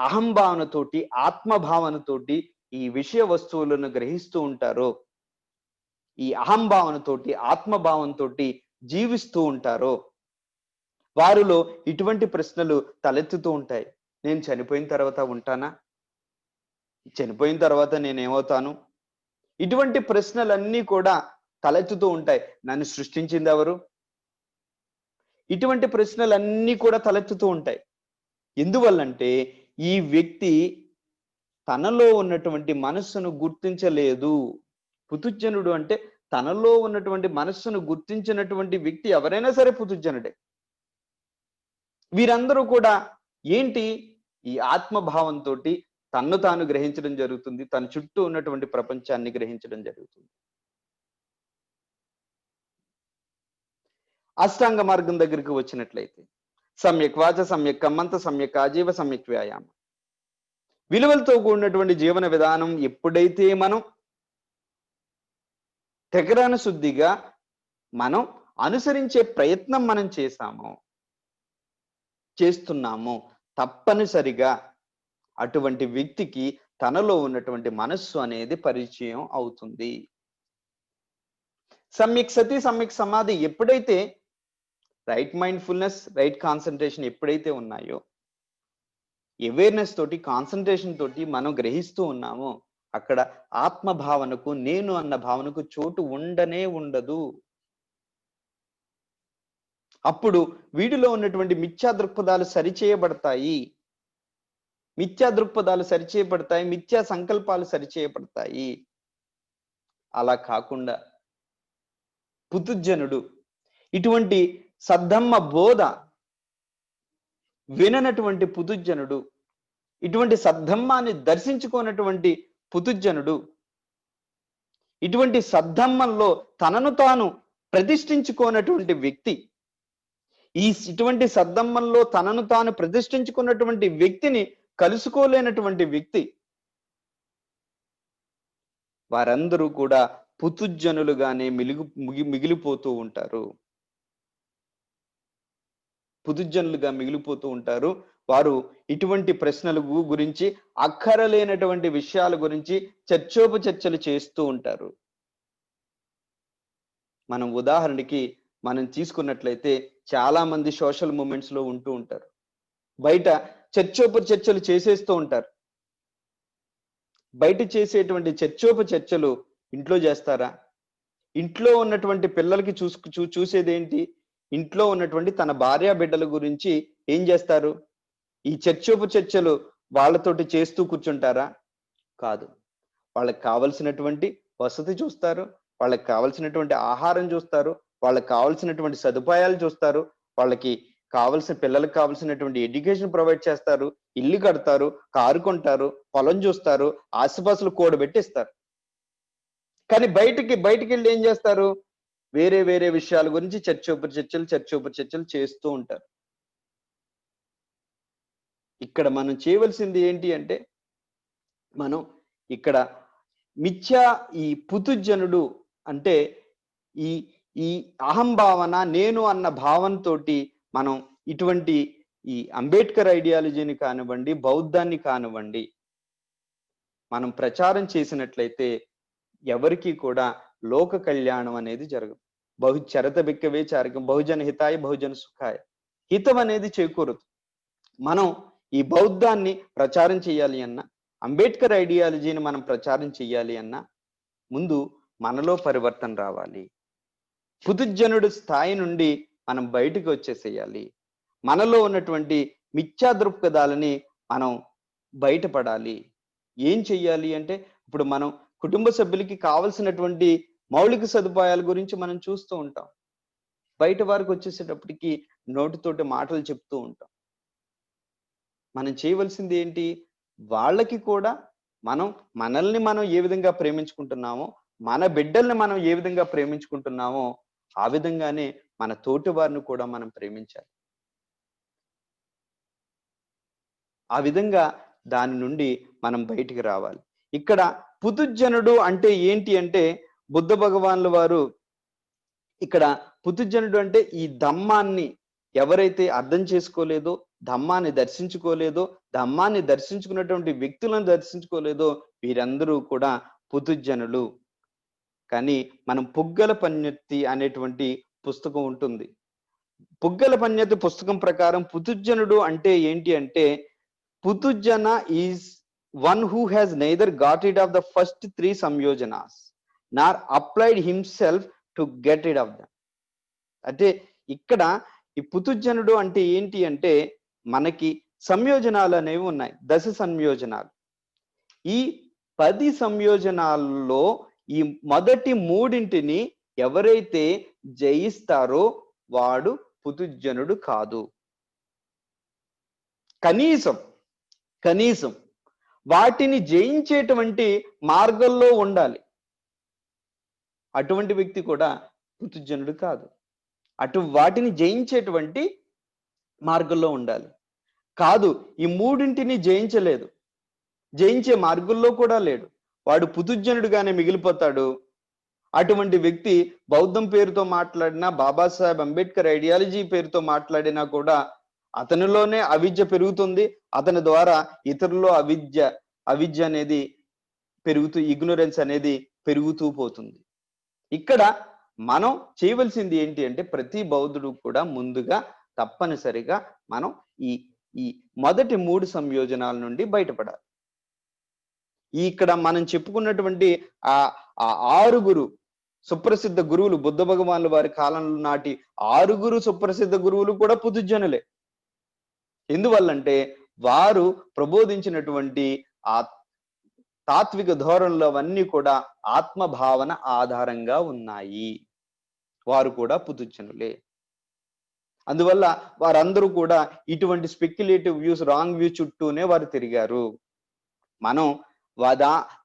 A: అహంభావనతోటి, ఆత్మభావనతోటి ఈ విషయ వస్తువులను గ్రహిస్తూ ఉంటారో, ఈ అహంభావనతోటి, ఆత్మభావంతో జీవిస్తూ ఉంటారో, వారిలో ఇటువంటి ప్రశ్నలు తలెత్తుతూ ఉంటాయి. నేను చనిపోయిన తర్వాత ఉంటానా? చనిపోయిన తర్వాత నేనేమవుతాను? ఇటువంటి ప్రశ్నలన్నీ కూడా తలెత్తుతూ ఉంటాయి. నన్ను సృష్టించింది ఎవరు? ఇటువంటి ప్రశ్నలన్నీ కూడా తలెత్తుతూ ఉంటాయి. ఎందువల్లంటే ఈ వ్యక్తి తనలో ఉన్నటువంటి మనస్సును గుర్తించలేదు. పుతుజ్జనుడు అంటే తనలో ఉన్నటువంటి మనస్సును గుర్తించినటువంటి వ్యక్తి ఎవరైనా సరే పుతుజ్జనుడే. వీరందరూ కూడా ఏంటి? ఈ ఆత్మభావంతో తన్ను తాను గ్రహించడం జరుగుతుంది, తన చుట్టూ ఉన్నటువంటి ప్రపంచాన్ని గ్రహించడం జరుగుతుంది. అష్టాంగ మార్గం దగ్గరికి వచ్చినట్లయితే సమ్యక్ వాచ, సమ్యక్ కమ్మంత, సమ్యక్ ఆజీవ, సమ్యక్ వ్యాయామం, విలువలతో కూడినటువంటి జీవన విధానం ఎప్పుడైతే మనం తెగరాన శుద్ధిగా మనం అనుసరించే ప్రయత్నం మనం చేస్తున్నామో తప్పనిసరిగా అటువంటి వ్యక్తికి తనలో ఉన్నటువంటి మనస్సు అనేది పరిచయం అవుతుంది. సమ్యక్ సతి, సమ్యక్ సమాధి ఎప్పుడైతే, రైట్ మైండ్ఫుల్నెస్, రైట్ కాన్సన్ట్రేషన్ ఎప్పుడైతే ఉన్నాయో, అవేర్నెస్ తోటి, కాన్సన్ట్రేషన్ తోటి మనం గ్రహిస్తూ ఉన్నామో, అక్కడ ఆత్మభావనకు, నేను అన్న భావనకు చోటు ఉండదు. అప్పుడు వీడిలో ఉన్నటువంటి మిథ్యా దృక్పథాలు సరిచేయబడతాయి, మిథ్యా సంకల్పాలు సరిచేయబడతాయి. అలా కాకుండా పుతుజ్జనుడు ఇటువంటి సద్ధమ్మ బోధ విననటువంటి పుతుజ్జనుడు, ఇటువంటి సద్ధమ్మాన్ని దర్శించుకోనటువంటి పుతుజ్జనుడు, ఇటువంటి సద్ధమ్మంలో తనను తాను ప్రతిష్ఠించుకోనటువంటి వ్యక్తి, ఇటువంటి సద్ధమ్మంలో తనను తాను ప్రతిష్ఠించుకున్నటువంటి వ్యక్తిని కలుసుకోలేనటువంటి వ్యక్తి, వారందరూ కూడా పుతుజ్జనులుగానే మిగిలిపోతూ ఉంటారు. పుతుజ్జనులుగా మిగిలిపోతూ ఉంటారు. వారు ఇటువంటి ప్రశ్నల గురించి, అక్కరలేనటువంటి విషయాల గురించి చర్చోపచర్చలు చేస్తూ ఉంటారు. మనం ఉదాహరణకి మనం తీసుకున్నట్లయితే చాలా మంది సోషల్ మూమెంట్స్ లో ఉంటూ ఉంటారు. బయట చర్చోపచర్చలు చేసేస్తూ ఉంటారు. బయట చేసేటువంటి చర్చోపచర్చలు ఇంట్లో చేస్తారా? ఇంట్లో ఉన్నటువంటి పిల్లలకి చూసేదేంటి? ఇంట్లో ఉన్నటువంటి తన భార్య బిడ్డల గురించి ఏం చేస్తారు? ఈ చర్చోపచర్చలు వాళ్ళతోటి చేస్తూ కూర్చుంటారా? కాదు. వాళ్ళకి కావలసినటువంటి వసతి చూస్తారు, వాళ్ళకి కావలసినటువంటి ఆహారం చూస్తారు, వాళ్ళకి కావలసినటువంటి సదుపాయాలు చూస్తారు, వాళ్ళకి పిల్లలకు కావలసినటువంటి ఎడ్యుకేషన్ ప్రొవైడ్ చేస్తారు, ఇల్లు కడతారు, కారు కొంటారు, పొలం చూస్తారు, ఆస్తిపాస్తులు కూడబెట్టిస్తారు. కానీ బయటికి వెళ్ళి ఏం చేస్తారు? వేరే వేరే విషయాల గురించి చర్చోపచర్చలు చేస్తూ ఉంటారు. ఇక్కడ మనం చేయవలసింది ఏంటి అంటే, మనం ఇక్కడ ఈ పుతుజ్జనుడు అంటే ఈ ఈ అహంభావన, నేను అన్న భావంతో మనం ఇటువంటి ఈ అంబేద్కర్ ఐడియాలజీని కానివ్వండి, బౌద్ధాన్ని కానివ్వండి మనం ప్రచారం చేసినట్లయితే ఎవరికి కూడా లోక కళ్యాణం అనేది జరగదు. చరత బిక్కవే చారకం, బహుజన హితాయ బహుజన సుఖాయ, హితం అనేది చేకూరదు. మనం ఈ బౌద్ధాన్ని ప్రచారం చేయాలి అన్నా, అంబేద్కర్ ఐడియాలజీని మనం ప్రచారం చేయాలి అన్నా ముందు మనలో పరివర్తన రావాలి. పుతుజ్జనుడు స్థాయి నుండి మనం బయటకు వచ్చేసేయాలి. మనలో ఉన్నటువంటి మిథ్యా దృక్పథాలని మనం బయటపడాలి. ఏం చెయ్యాలి అంటే, ఇప్పుడు మనం కుటుంబ సభ్యులకి కావలసినటువంటి మౌలిక సదుపాయాల గురించి మనం చూస్తూ ఉంటాం. బయట వారికి వచ్చేసేటప్పటికి నోటితోటి మాటలు చెప్తూ ఉంటాం. మనం చేయవలసింది ఏంటి? వాళ్ళకి కూడా మనల్ని మనం ఏ విధంగా ప్రేమించుకుంటున్నామో, మన బిడ్డల్ని మనం ఏ విధంగా ప్రేమించుకుంటున్నామో ఆ విధంగానే మన తోటి వారిని కూడా మనం ప్రేమించాలి. ఆ విధంగా దాని నుండి మనం బయటికి రావాలి. ఇక్కడ పుతుజ్జనుడు అంటే ఏంటి అంటే, బుద్ధ భగవాన్ల వారు ఇక్కడ పుతుజ్జనుడు అంటే ఈ ధమ్మాన్ని ఎవరైతే అర్థం చేసుకోలేదో, ధమ్మాన్ని దర్శించుకోలేదో, ధమ్మాన్ని దర్శించుకున్నటువంటి వ్యక్తులను దర్శించుకోలేదో వీరందరూ కూడా పుతుజ్జనులు. కానీ మనం పుగ్గల పన్యత్తి అనేటువంటి పుస్తకం ఉంటుంది. పుగ్గల పన్యత్తి పుస్తకం ప్రకారం పుతుజ్జనుడు అంటే ఏంటి అంటే, పుతుజ్జన is one who has neither got rid of the first 3 samyojanas nor applied himself to get rid of them. అంటే ఇక్కడ ఈ పుతుజ్జనుడు అంటే ఏంటి అంటే, మనకి సంయోజనాలు అనేవి ఉన్నాయి, 10 సంయోజనాలు. ఈ 10 సంయోజనాల్లో ఈ మొదటి 3 ఎవరైతే జయిస్తారో వాడు పుతుజ్జనుడు కాదు. కనీసం వాటిని జయించేటువంటి మార్గంలో ఉండాలి. అటువంటి వ్యక్తి కూడా పుతుజ్జనుడు కాదు. వాటిని జయించేటువంటి మార్గంలో ఉండాలి. కాదు, ఈ 3 జయించలేదు, జయించే మార్గంలో కూడా లేడు, వాడు పుతుజ్జనుడుగానే మిగిలిపోతాడు. అటువంటి వ్యక్తి బౌద్ధం పేరుతో మాట్లాడినా, బాబాసాహెబ్ అంబేద్కర్ ఐడియాలజీ పేరుతో మాట్లాడినా కూడా అతనిలోనే అవిద్య పెరుగుతుంది. అతని ద్వారా ఇతరుల్లో అవిద్య అనేది ఇగ్నోరెన్స్ అనేది పెరుగుతూ పోతుంది. ఇక్కడ మనం చేయవలసింది ఏంటి అంటే, ప్రతి బౌద్ధుడు కూడా ముందుగా తప్పనిసరిగా మనం ఈ మొదటి 3 సంయోజనాల నుండి బయటపడాలి. ఇక్కడ మనం చెప్పుకున్నటువంటి ఆ 6 సుప్రసిద్ధ గురువులు, బుద్ధ భగవాన్ల వారి కాలంలో నాటి 6 సుప్రసిద్ధ గురువులు కూడా పుతుజ్జనులే. ఎందువల్లంటే వారు ప్రబోధించినటువంటి ఆ తాత్విక ధోరణులు అవన్నీ కూడా ఆత్మభావన ఆధారంగా ఉన్నాయి. వారు కూడా పుతుజ్జనులే. అందువల్ల వారందరూ కూడా ఇటువంటి స్పెక్యులేటివ్ వ్యూస్, రాంగ్ వ్యూ చుట్టూనే వారు తిరిగారు. మనం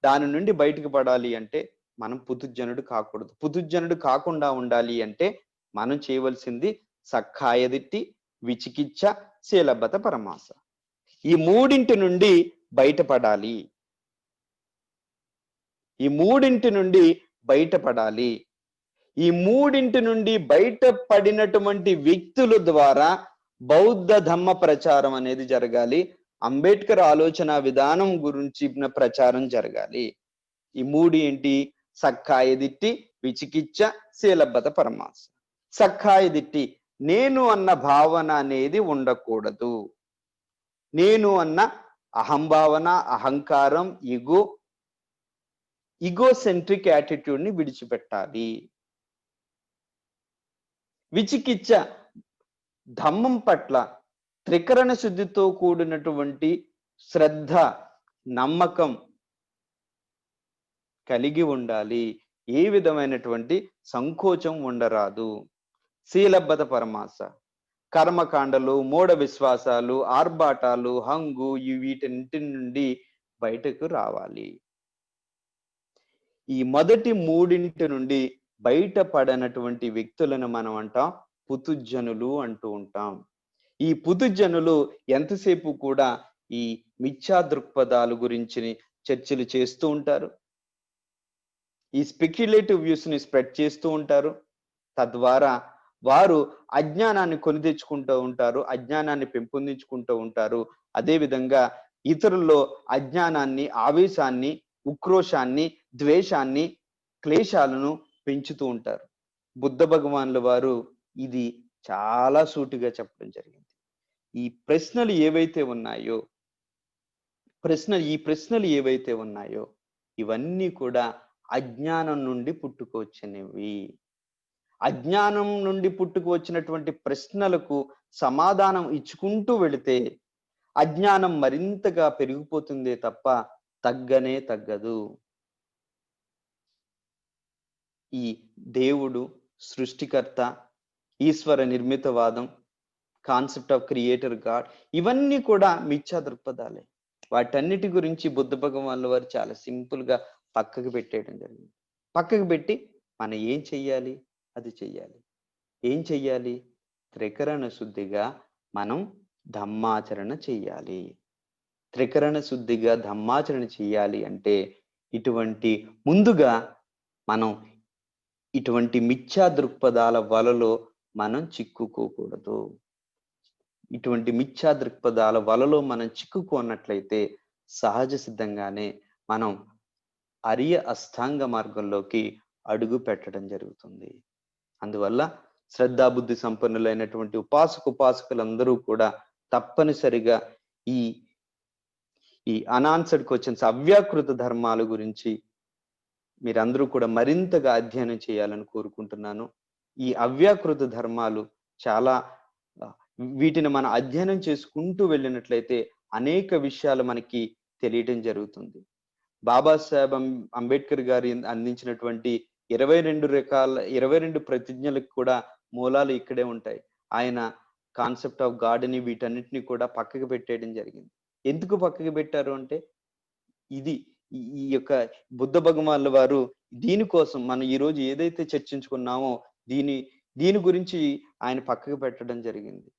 A: దాని నుండి బయటకు పడాలి అంటే మనం పుతుజ్జనుడు కాకూడదు. పుతుజ్జనుడు కాకుండా ఉండాలి అంటే మనం చేయవలసింది సక్కాయదిట్టి, విచికిచ్చ, శీలబత పరమాస. ఈ మూడింటి నుండి బయటపడాలి. ఈ మూడింటి నుండి బయటపడాలి. ఈ మూడింటి నుండి బయటపడినటువంటి వ్యక్తుల ద్వారా బౌద్ధ ధమ్మ ప్రచారం అనేది జరగాలి. అంబేద్కర్ ఆలోచన విధానం గురించి ప్రచారం జరగాలి. ఈ మూడు ఏంటి? సక్కాయదిట్టి, విచికిచ్చ, శీలబత పరమాస. సక్కాయదిట్టి, నేను అన్న భావన అనేది ఉండకూడదు. నేను అన్న అహంభావన, అహంకారం, ఈగోసెంట్రిక్ యాటిట్యూడ్ ని విడిచిపెట్టాలి. విచికిచ్చ, ధమ్మం పట్ల త్రికరణ శుద్ధితో కూడినటువంటి శ్రద్ధ, నమ్మకం కలిగి ఉండాలి. ఏ విధమైనటువంటి సంకోచం ఉండరాదు. శీలబద్ధ పరమాస, కర్మకాండలు, మూఢ విశ్వాసాలు, ఆర్భాటాలు, హంగు వీటిన్నింటి నుండి బయటకు రావాలి. ఈ మొదటి మూడింటి నుండి బయటపడనటువంటి వ్యక్తులను మనం అంటాం పుతుజ్జనులు అంటూ ఉంటాం. ఈ పుతుజ్జనులు ఎంతసేపు కూడా ఈ మిథ్యా దృక్పథాలు గురించి చర్చలు చేస్తూ ఉంటారు. ఈ స్పెక్యులేటివ్ వ్యూస్ ని స్ప్రెడ్ చేస్తూ ఉంటారు. తద్వారా వారు అజ్ఞానాన్ని కొని తెచ్చుకుంటూ ఉంటారు, అజ్ఞానాన్ని పెంపొందించుకుంటూ ఉంటారు. అదే విధంగా ఇతరుల్లో అజ్ఞానాన్ని, ఆవేశాన్ని, ఉక్రోషాన్ని, ద్వేషాన్ని, క్లేశాలను పెంచుతూ ఉంటారు. బుద్ధ భగవానుల వారు ఇది చాలా సూటిగా చెప్పడం జరిగింది. ఈ ప్రశ్నలు ఏవైతే ఉన్నాయో ఇవన్నీ కూడా అజ్ఞానం నుండి పుట్టుకొచ్చినవి. అజ్ఞానం నుండి పుట్టుకు వచ్చినటువంటి ప్రశ్నలకు సమాధానం ఇచ్చుకుంటూ వెళితే అజ్ఞానం మరింతగా పెరిగిపోతుందే తప్ప తగ్గనే తగ్గదు. ఈ దేవుడు, సృష్టికర్త, ఈశ్వర నిర్మితవాదం, కాన్సెప్ట్ ఆఫ్ క్రియేటర్ గాడ్, ఇవన్నీ కూడా మిథ్యా దృక్పథాలే. వాటన్నిటి గురించి బుద్ధ భగవానుల వారు చాలా సింపుల్ గా పక్కకు పెట్టేయడం జరిగింది. పక్కకు పెట్టి మనం ఏం చెయ్యాలి? అది చెయ్యాలి. ఏం చెయ్యాలి? త్రికరణ శుద్ధిగా మనం ధమ్మాచరణ చెయ్యాలి. త్రికరణ శుద్ధిగా ధమ్మాచరణ చెయ్యాలి అంటే ముందుగా మనం ఇటువంటి మిథ్యా దృక్పథాల వలలో మనం చిక్కుకోకూడదు. ఇటువంటి మిథ్యా దృక్పథాల వలలో మనం చిక్కుకున్నట్లయితే సహజ సిద్ధంగానే మనం అరియ అష్టాంగ మార్గంలోకి అడుగు పెట్టడం జరుగుతుంది. అందువల్ల శ్రద్ధాబుద్ధి సంపన్నులైనటువంటి ఉపాసకులందరూ కూడా తప్పనిసరిగా ఈ అనాన్సర్డ్ క్వశ్చన్స్, అవ్యాకృత ధర్మాల గురించి మీరందరూ కూడా మరింతగా అధ్యయనం చేయాలని కోరుకుంటున్నాను. ఈ అవ్యాకృత ధర్మాలు వీటిని మనం అధ్యయనం చేసుకుంటూ వెళ్ళినట్లయితే అనేక విషయాలు మనకి తెలియటం జరుగుతుంది. బాబాసాహెబ్ అంబేద్కర్ గారు అందించినటువంటి 22 ప్రతిజ్ఞలకు కూడా మూలాలు ఇక్కడే ఉంటాయి. ఆయన కాన్సెప్ట్ ఆఫ్ గాడ్ ని వీటన్నిటిని కూడా పక్కకు పెట్టేయడం జరిగింది. ఎందుకు పక్కకు పెట్టారు అంటే ఈ యొక్క బుద్ధ భగవానుల వారు దీనికోసం మనం ఈ రోజు ఏదైతే చర్చించుకున్నామో దీని గురించి ఆయన పక్కకు పెట్టడం జరిగింది.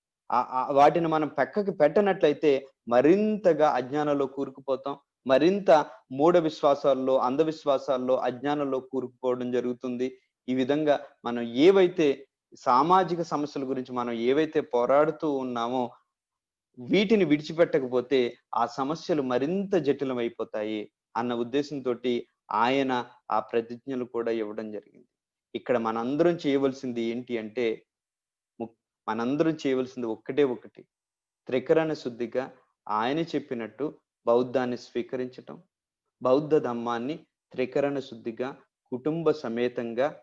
A: వాటిని మనం పక్కకు పెట్టనట్లయితే మరింతగా అజ్ఞానంలో కూరుకుపోతాం. మరింత మూఢ విశ్వాసాల్లో, అంధవిశ్వాసాల్లో, అజ్ఞానంలో కూరుకుపోవడం జరుగుతుంది. ఈ విధంగా మనం ఏవైతే సామాజిక సమస్యల గురించి మనం ఏవైతే పోరాడుతూ ఉన్నామో వీటిని విడిచిపెట్టకపోతే ఆ సమస్యలు మరింత జటిలమైపోతాయి అన్న ఉద్దేశంతో ఆయన ఆ ప్రతిజ్ఞలు కూడా ఇవ్వడం జరిగింది. ఇక్కడ మనందరం చేయవలసింది ఏంటి అంటే ఒకటి, త్రికరణ శుద్ధిగా ఆయన చెప్పినట్టు బౌద్ధాన్ని స్వీకరించటం, బౌద్ధ ధమ్మాన్ని త్రికరణ శుద్ధిగా కుటుంబ సమేతంగా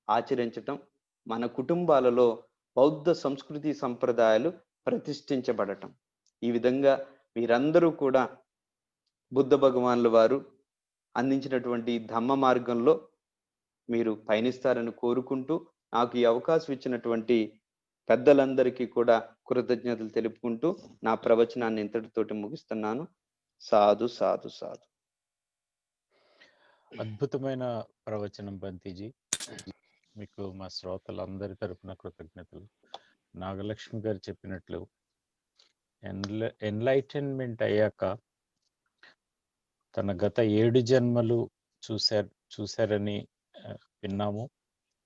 A: ఆచరించటం, మన కుటుంబాలలో బౌద్ధ సంస్కృతి సంప్రదాయాలు ప్రతిష్ఠించబడటం. ఈ విధంగా మీరందరూ కూడా బుద్ధ భగవానుల వారు అందించినటువంటి ధమ్మ మార్గంలో మీరు పయనిస్తారని కోరుకుంటూ నాకు ఈ అవకాశం ఇచ్చినటువంటి పెద్దలందరికీ కూడా కృతజ్ఞతలు తెలుపుకుంటూ నా ప్రవచనాన్ని ఇంతటితోటి ముగిస్తున్నాను. సాధు సాధు సాధు.
B: అద్భుతమైన ప్రవచనం బంతిజీ. మీకు మా శ్రోతలందరి తరపున కృతజ్ఞతలు. నాగలక్ష్మి గారు చెప్పినట్లు ఎన్లైటన్మెంట్ అయ్యాక తన గత 7 జన్మలు చూశారని విన్నాము.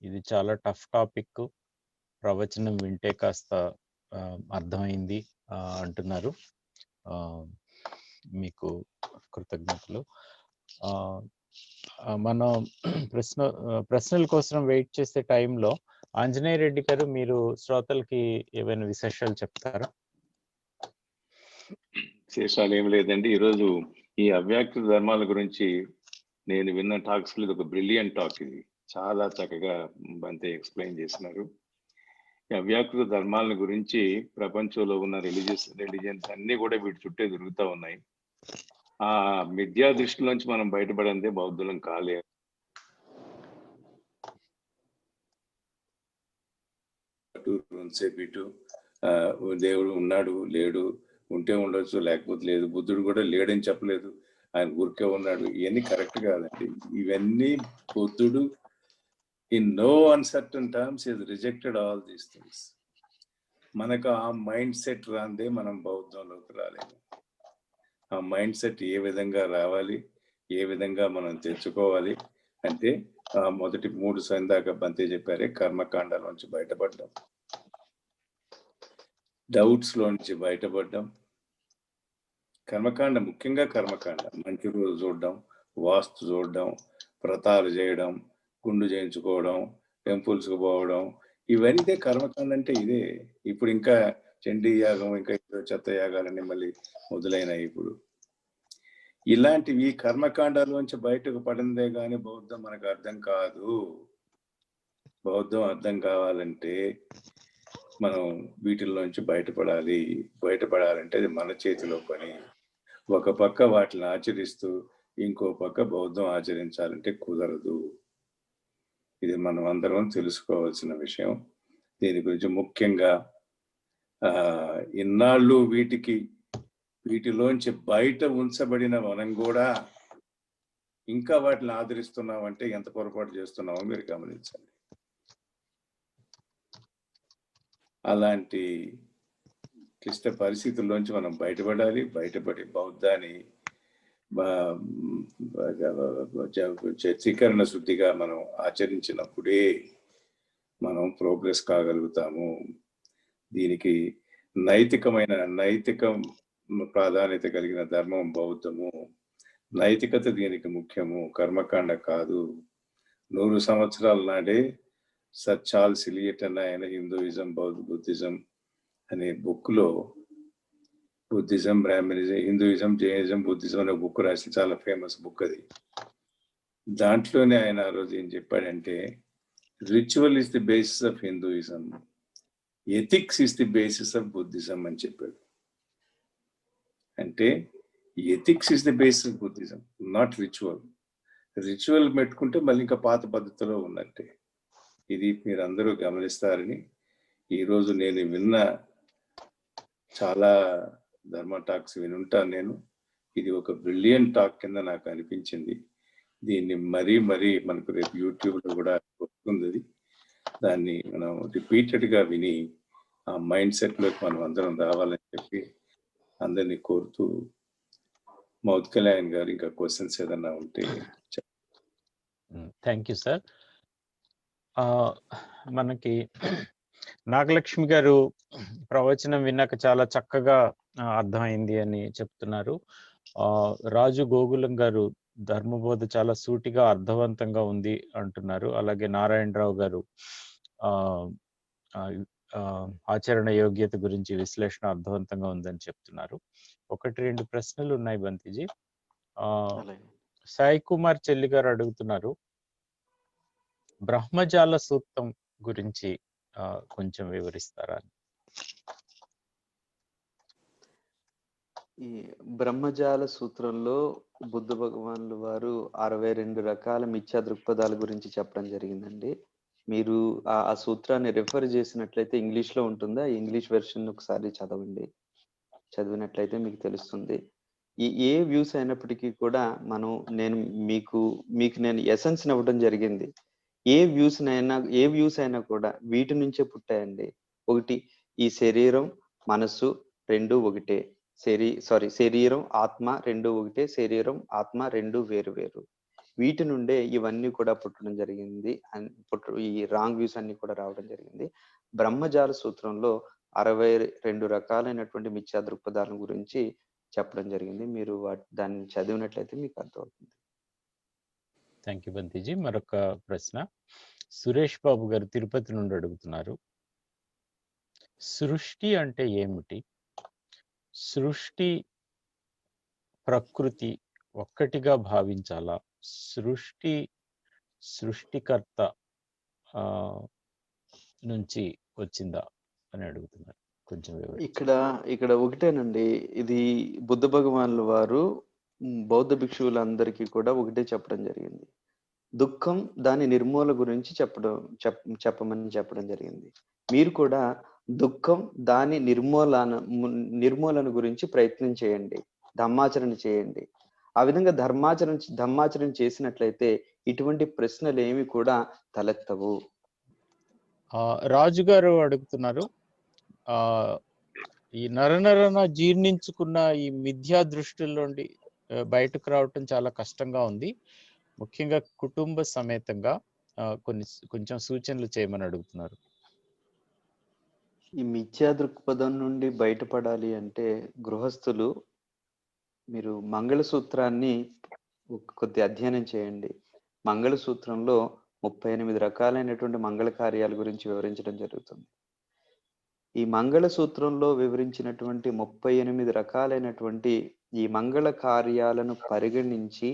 B: ఇది చాలా టఫ్ టాపిక్. ప్రవచనం వింటే కాస్త అర్థమైంది అంటున్నారు. మీకు కృతజ్ఞతలు. మనం ప్రశ్నల కోసం వెయిట్ చేసే టైంలో ఆంజనేయ రెడ్డి గారు, మీరు శ్రోతలకి ఏమైనా విశేషాలు చెప్తారా?
C: విశేషాలు ఏం లేదండి. ఈరోజు ఈ అవ్యాకృత ధర్మాల గురించి నేను విన్న టాక్స్ లో ఒక బ్రిలియంట్ టాక్. ఇది చాలా చక్కగా బంతే ఎక్స్ప్లెయిన్ చేసినారు. ఈ అవ్యాకృత ధర్మాల గురించి ప్రపంచంలో ఉన్న రిలీజియన్స్ అన్ని కూడా వీటి చుట్టే తిరుగుతూ ఉన్నాయి. ఆ మిథ్యా దృష్టిలోంచి మనం బయటపడందే బౌద్ధులం కాలే. దేవుడు ఉన్నాడు, లేడు, ఉంటే ఉండొచ్చు, లేకపోతే లేదు. బుద్ధుడు కూడా లేడని చెప్పలేదు, ఆయన ఊరికే ఉన్నాడు. ఇవన్నీ కరెక్ట్ కాదండి. ఇవన్నీ బుద్ధుడు in no uncertain terms is rejected all these things. మనకు ఆ మైండ్ సెట్ రాందే మనం బౌద్ధంలోకి రాలేము. ఆ మైండ్ సెట్ ఏ విధంగా రావాలి, ఏ విధంగా మనం తెచ్చుకోవాలి అంటే మొదటి 3 సందాక బంతే చెప్పారే, కర్మకాండలోంచి బయటపడ్డాం, డౌట్స్ లోంచి బయటపడ్డాం. కర్మకాండ, ముఖ్యంగా కర్మకాండ, మంచి రోజు చూడడం, వాస్తు చూడడం, వ్రతాలు చేయడం, గుండు చేయించుకోవడం, టెంపుల్స్కి పోవడం, ఇవన్నీ కర్మకాండ అంటే ఇదే. ఇప్పుడు ఇంకా చండీ యాగం, ఇంకా చెత్త యాగాలన్నీ మళ్ళీ మొదలైనాయి. ఇప్పుడు ఇలాంటివి కర్మకాండాలోంచి బయటకు పడిందే కానీ బౌద్ధం మనకు అర్థం కాదు. బౌద్ధం అర్థం కావాలంటే మనం వీటిల్లోంచి బయటపడాలి. బయటపడాలంటే అది మన చేతిలో పని. ఒక పక్క వాటిని ఆచరిస్తూ ఇంకో పక్క బౌద్ధం ఆచరించాలంటే కుదరదు. ఇది మనం అందరం తెలుసుకోవాల్సిన విషయం. దీని గురించి ముఖ్యంగా ఇన్నాళ్ళు వీటిలోంచి బయట ఉంచబడిన మనం కూడా ఇంకా వాటిని ఆదరిస్తున్నామంటే ఎంత పొరపాటు చేస్తున్నామో మీరు గమనించండి. అలాంటి క్లిష్ట పరిస్థితుల్లోంచి మనం బయటపడాలి. బయటపడి బౌద్ధాన్ని చీకరణ శుద్ధిగా మనం ఆచరించినప్పుడే మనం ప్రోగ్రెస్ కాగలుగుతాము. దీనికి నైతిక ప్రాధాన్యత కలిగిన ధర్మం బౌద్ధము. నైతికత దీనికి ముఖ్యము, కర్మకాండ కాదు. 100 సంవత్సరాల నాడే సర్ చార్ల్స్ ఎలియట్ అన్న ఆయన హిందూయిజం, బుద్ధిజం అనే బుక్ లో Buddhism, Brahminism, Hinduism, Jainism, Buddhism అనే బుక్ రాసి, చాలా ఫేమస్ బుక్ అది. దాంట్లోనే ఆయన ఆ రోజు ఏం చెప్పాడంటే, ritual is the basis of Hinduism, ethics is the basis of Buddhism అని చెప్పాడు. అంటే ethics is the basis of Buddhism, not ritual. Ritual పెట్టుకుంటే మళ్ళీ ఇంకా పాత పద్ధతిలో ఉన్నట్టే. ఇది మీరు అందరూ గమనిస్తారని ఈరోజు నేను విన్న చాలా ధర్మ టాక్స్ వినుంటాను నేను. ఇది ఒక బ్రిలియంట్ టాక్ కింద నాకు అనిపించింది. దీన్ని మరీ మనకు రేపు యూట్యూబ్లో కూడా వస్తుంది. దాన్ని మనం రిపీటెడ్గా విని ఆ మైండ్ సెట్లోకి మనం అందరం రావాలని చెప్పి అందరినీ కోరుతూ, మౌత్ కళ్యాణ్ గారు ఇంకా క్వశ్చన్స్ ఏదన్నా ఉంటే.
B: Thank you sir. మనకి నాగలక్ష్మి గారు ప్రవచనం విన్నాక చాలా చక్కగా అర్థమైంది అని చెప్తున్నారు. రాజు గోగులం గారు ధర్మబోధ చాలా సూటిగా అర్థవంతంగా ఉంది అంటున్నారు. అలాగే నారాయణరావు గారు ఆచరణ యోగ్యత గురించి విశ్లేషణ అర్థవంతంగా ఉందని చెప్తున్నారు. 1-2 ప్రశ్నలు ఉన్నాయి బంతిజీ. సాయి కుమార్ చెల్లి గారు అడుగుతున్నారు, బ్రహ్మజాల సూక్తం గురించి కొంచెం వివరిస్తారా?
A: ఈ బ్రహ్మజాల సూత్రంలో బుద్ధ భగవానులు వారు 62 రకాల మిథ్యా దృక్పథాల గురించి చెప్పడం జరిగిందండి. మీరు ఆ సూత్రాన్ని రెఫర్ చేసినట్లయితే ఇంగ్లీష్ లో ఉంటుందా? ఇంగ్లీష్ వెర్షన్ ఒకసారి చదవండి. చదివినట్లయితే మీకు తెలుస్తుంది. ఏ వ్యూస్ అయినప్పటికీ కూడా నేను మీకు నేను ఎసెన్స్ ఇవ్వడం జరిగింది. ఏ వ్యూస్ అయినా కూడా వీటి నుంచే పుట్టాయండి. ఒకటి, ఈ శరీరం మనస్సు రెండు ఒకటే. శరీరం ఆత్మ రెండు ఒకటే. శరీరం ఆత్మ రెండు వేరు వేరు. వీటి నుండే ఇవన్నీ కూడా పుట్టడం జరిగింది. ఈ రాంగ్ వ్యూస్ అన్ని కూడా రావడం జరిగింది. బ్రహ్మజాల సూత్రంలో 62 రకాలైనటువంటి మిథ్యా దృక్పథాల గురించి చెప్పడం జరిగింది. మీరు దాన్ని చదివినట్లయితే మీకు అర్థమవుతుంది.
B: Thank you Bhanteji. మరొక ప్రశ్న సురేష్ బాబు గారు తిరుపతి నుండి అడుగుతున్నారు. సృష్టి అంటే ఏమిటి? సృష్టి ప్రకృతి ఒక్కటిగా భావించాలా? సృష్టికర్త నుంచి వచ్చిందా అని అడుగుతున్నారు. కొంచెం
A: ఇక్కడ ఒకటేనండి. ఇది బుద్ధ భగవానుల వారు బౌద్ధ భిక్షువులందరికీ కూడా ఒకటే చెప్పడం జరిగింది. దుఃఖం దాని నిర్మూలన గురించి చెప్పడం జరిగింది. మీరు కూడా దుఃఖం దాని నిర్మూలన గురించి ప్రయత్నం చేయండి, ధర్మాచరణ చేయండి. ఆ విధంగా ధర్మాచరణ చేసినట్లయితే ఇటువంటి ప్రశ్నలు ఏమి కూడా తలెత్తవు.
B: రాజు గారు అడుగుతున్నారు, ఈ నరనరన జీర్ణించుకున్న ఈ మిథ్యా దృష్టిలోండి బయటకు రావటం చాలా కష్టంగా ఉంది. ముఖ్యంగా కుటుంబ సమేతంగా కొంచెం సూచనలు చేయమని అడుగుతున్నారు.
A: ఈ మిథ్యా దృక్పథం నుండి బయటపడాలి అంటే గృహస్థులు మీరు మంగళసూత్రాన్ని కొద్ది అధ్యయనం చేయండి. మంగళసూత్రంలో 38 రకాలైనటువంటి మంగళ కార్యాల గురించి వివరించడం జరుగుతుంది. ఈ మంగళసూత్రంలో వివరించినటువంటి 38 రకాలైనటువంటి ఈ మంగళ కార్యాలను పరిగణించి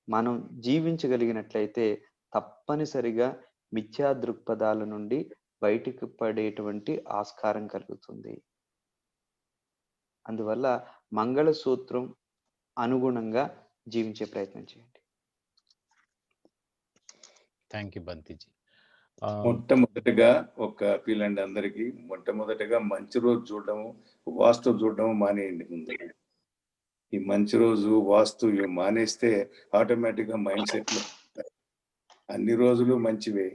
A: మనం జీవించగలిగినట్లయితే తప్పనిసరిగా మిథ్యా దృక్పథాల నుండి బయటికి పడేటువంటి ఆస్కారం కలుగుతుంది. అందువల్ల మంగళసూత్రం అనుగుణంగా జీవించే ప్రయత్నం చేయండి.
B: Thank you Bhanteji.
C: మొట్టమొదటిగా ఒక అపీల్ అండి అందరికి, మొట్టమొదటిగా మంచి రోజు చూడడము, వాస్తు చూడడము మానేయండి. ముందు ఈ మంచి రోజు వాస్తు మానేస్తే ఆటోమేటిక్ గా మైండ్ సెట్ లో అన్ని రోజులు మంచివే.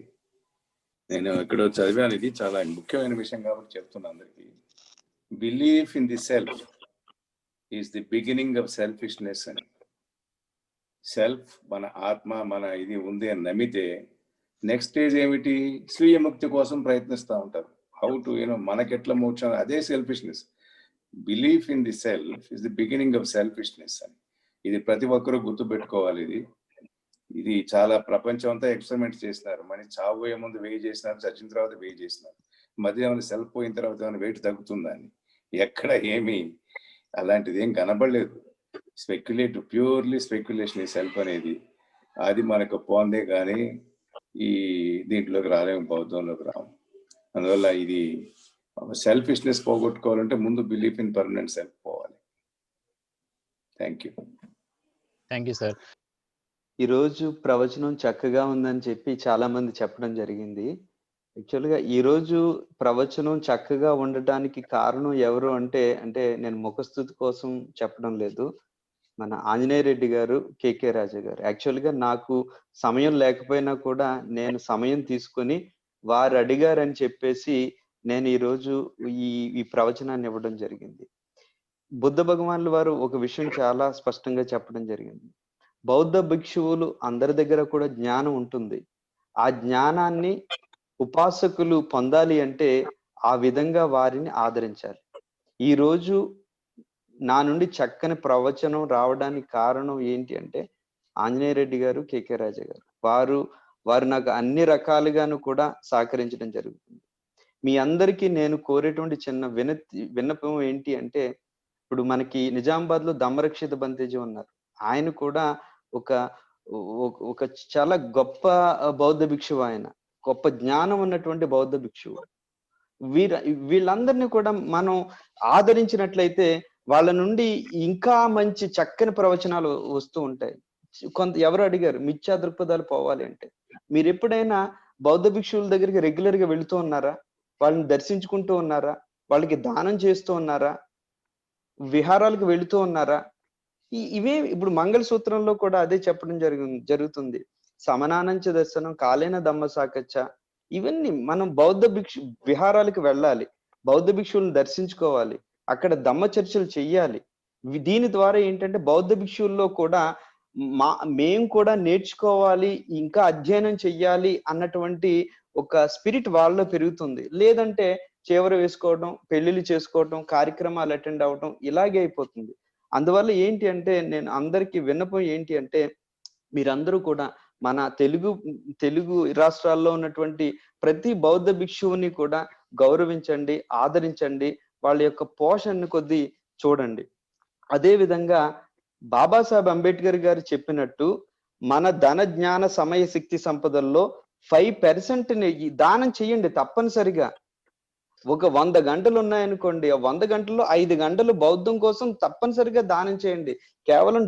C: నేను ఎక్కడో చదివాను, ఇది చాలా ముఖ్యమైన విషయం కాబట్టి చెప్తున్నా అందరికి. Belief in the self is the beginning of selfishness అని. సెల్ఫ్ మన ఆత్మ మన ఇది ఉంది అని నమ్మితే నెక్స్ట్ స్టేజ్ ఏమిటి? స్వీయ ముక్తి కోసం ప్రయత్నిస్తూ ఉంటారు. హౌ టు మనకెట్లా మోక్షం, అదే selfishness. Belief in the self is the beginning of selfishness అని. ఇది ప్రతి ఒక్కరూ గుర్తు పెట్టుకోవాలి. ఇది చాలా ప్రపంచం అంతా ఎక్స్పెరిమెంట్ చేసినారు. మన చావోయే ముందు వెయ్యి చేసినారు, చచ్చిన తర్వాత వెయ్యి చేసినారు. మధ్య ఏమైనా సెల్ఫ్ పోయిన తర్వాత ఏమైనా వెయిట్ తగ్గుతుందని ఎక్కడ ఏమి అలాంటిది ఏం కనబడలేదు. స్పెక్యులేటివ్, ప్యూర్లీ స్పెక్యులేషన్ ఈ సెల్ఫ్ అనేది. అది మనకు పోందే కానీ ఈ దీంట్లోకి రాలేము, బౌద్ధంలోకి రాము. అందువల్ల ఇది సెల్ఫిష్నెస్ పోగొట్టుకోవాలంటే ముందు బిలీఫ్ ఇన్ పర్మనెంట్ సెల్ఫ్ పోవాలి. Thank you.
B: Thank you sir.
A: ఈరోజు ప్రవచనం చక్కగా ఉందని చెప్పి చాలా మంది చెప్పడం జరిగింది. యాక్చువల్గా ఈరోజు ప్రవచనం చక్కగా ఉండటానికి కారణం ఎవరు అంటే నేను ముఖస్థుతి కోసం చెప్పడం లేదు. మన ఆంజనేయ రెడ్డి గారు, కేకే రాజా గారు. యాక్చువల్గా నాకు సమయం లేకపోయినా కూడా నేను సమయం తీసుకొని వారు అడిగారని చెప్పేసి నేను ఈరోజు ఈ ప్రవచనాన్ని ఇవ్వడం జరిగింది. బుద్ధ భగవానుల వారు ఒక విషయం చాలా స్పష్టంగా చెప్పడం జరిగింది. బౌద్ధ భిక్షువులు అందరి దగ్గర కూడా జ్ఞానం ఉంటుంది. ఆ జ్ఞానాన్ని ఉపాసకులు పొందాలి అంటే ఆ విధంగా వారిని ఆదరించాలి. ఈరోజు నా నుండి చక్కని ప్రవచనం రావడానికి కారణం ఏంటి అంటే ఆంజనేయ రెడ్డి గారు, కేకే రాజా గారు. వారు నాకు అన్ని రకాలుగాను కూడా సహకరించడం జరుగుతుంది. మీ అందరికీ నేను కోరేటువంటి చిన్న విన్నపం ఏంటి అంటే, ఇప్పుడు మనకి నిజామాబాద్ లో దమ్మరక్షిత బంతేజీ ఉన్నారు. ఆయన కూడా ఒక చాలా గొప్ప బౌద్ధ భిక్షువు. ఆయన గొప్ప జ్ఞానం ఉన్నటువంటి బౌద్ధ భిక్షువు. వీళ్ళందరినీ కూడా మనం ఆదరించినట్లయితే వాళ్ళ నుండి ఇంకా మంచి చక్కని ప్రవచనాలు వస్తూ ఉంటాయి. ఎవరు అడిగారు మిథ్యా దృక్పథాలు పోవాలి అంటే, మీరు ఎప్పుడైనా బౌద్ధ భిక్షువుల దగ్గరికి రెగ్యులర్ గా వెళుతూ ఉన్నారా? వాళ్ళని దర్శించుకుంటూ ఉన్నారా? వాళ్ళకి దానం చేస్తూ ఉన్నారా? విహారాలకు వెళుతూ ఉన్నారా? ఇవే ఇప్పుడు మంగళసూత్రంలో కూడా అదే చెప్పడం జరుగుతుంది. సమనానంచ దర్శనం కాలేన ధమ్మ సాకచ్చ. ఇవన్నీ మనం బౌద్ధ విహారాలకు వెళ్ళాలి. బౌద్ధ భిక్షువులను దర్శించుకోవాలి. అక్కడ ధమ్మ చర్చలు చెయ్యాలి. దీని ద్వారా ఏంటంటే బౌద్ధ భిక్షువుల్లో కూడా మేము కూడా నేర్చుకోవాలి, ఇంకా అధ్యయనం చెయ్యాలి అన్నటువంటి ఒక స్పిరిట్ వాళ్ళలో పెరుగుతుంది. లేదంటే చివర వేసుకోవడం, పెళ్లిళ్ళు చేసుకోవడం, కార్యక్రమాలు అటెండ్ అవ్వడం ఇలాగే అయిపోతుంది. అందువల్ల ఏంటి అంటే నేను అందరికీ విన్నపం ఏంటి అంటే మీరందరూ కూడా మన తెలుగు రాష్ట్రాల్లో ఉన్నటువంటి ప్రతి బౌద్ధ భిక్షువుని కూడా గౌరవించండి, ఆదరించండి, వాళ్ళ యొక్క పోషణను కొద్ది చూడండి. అదే విధంగా బాబాసాహెబ్ అంబేద్కర్ గారు చెప్పినట్టు మన ధన జ్ఞాన సమయ శక్తి సంపదల్లో 5% దానం చేయండి తప్పనిసరిగా. ఒక 100 గంటలు ఉన్నాయనుకోండి, ఆ 100 గంటల్లో 5 గంటలు బౌద్ధం కోసం తప్పనిసరిగా దానం చేయండి. కేవలం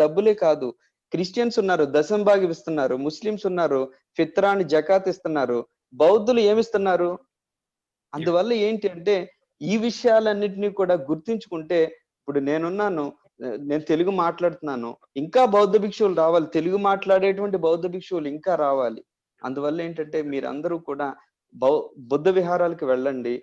A: డబ్బులే కాదు. క్రిస్టియన్స్ ఉన్నారు, దశం భాగం ఇస్తున్నారు. ముస్లిమ్స్ ఉన్నారు, ఫిత్రాని జకాత్ ఇస్తున్నారు. బౌద్ధులు ఏమిస్తున్నారు? అందువల్ల ఏంటి అంటే ఈ విషయాలన్నిటినీ కూడా గుర్తించుకుంటే ఇప్పుడు నేను తెలుగు మాట్లాడుతున్నాను. ఇంకా బౌద్ధ భిక్షువులు రావాలి. తెలుగు మాట్లాడేటువంటి బౌద్ధ భిక్షువులు ఇంకా రావాలి. అందువల్ల ఏంటంటే మీరందరూ కూడా బుద్ధ విహారాలకు వెళ్ళండి.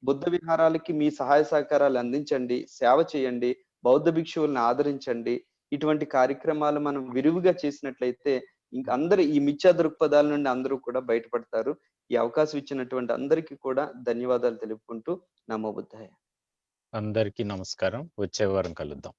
A: బుద్ధ విహారాలకి మీ సహాయ సహకారాలు అందించండి, సేవ చేయండి, బౌద్ధ భిక్షువుల్ని ఆదరించండి. ఇటువంటి కార్యక్రమాలు మనం విరివిగా చేసినట్లయితే ఇంక అందరూ ఈ మిథ్యా దృక్పథాల నుండి అందరూ కూడా బయటపడతారు. ఈ అవకాశం ఇచ్చినటువంటి అందరికీ కూడా ధన్యవాదాలు తెలుపుకుంటూ నమో బుద్ధాయ.
B: అందరికీ నమస్కారం. వచ్చే వారం కలుద్దాం.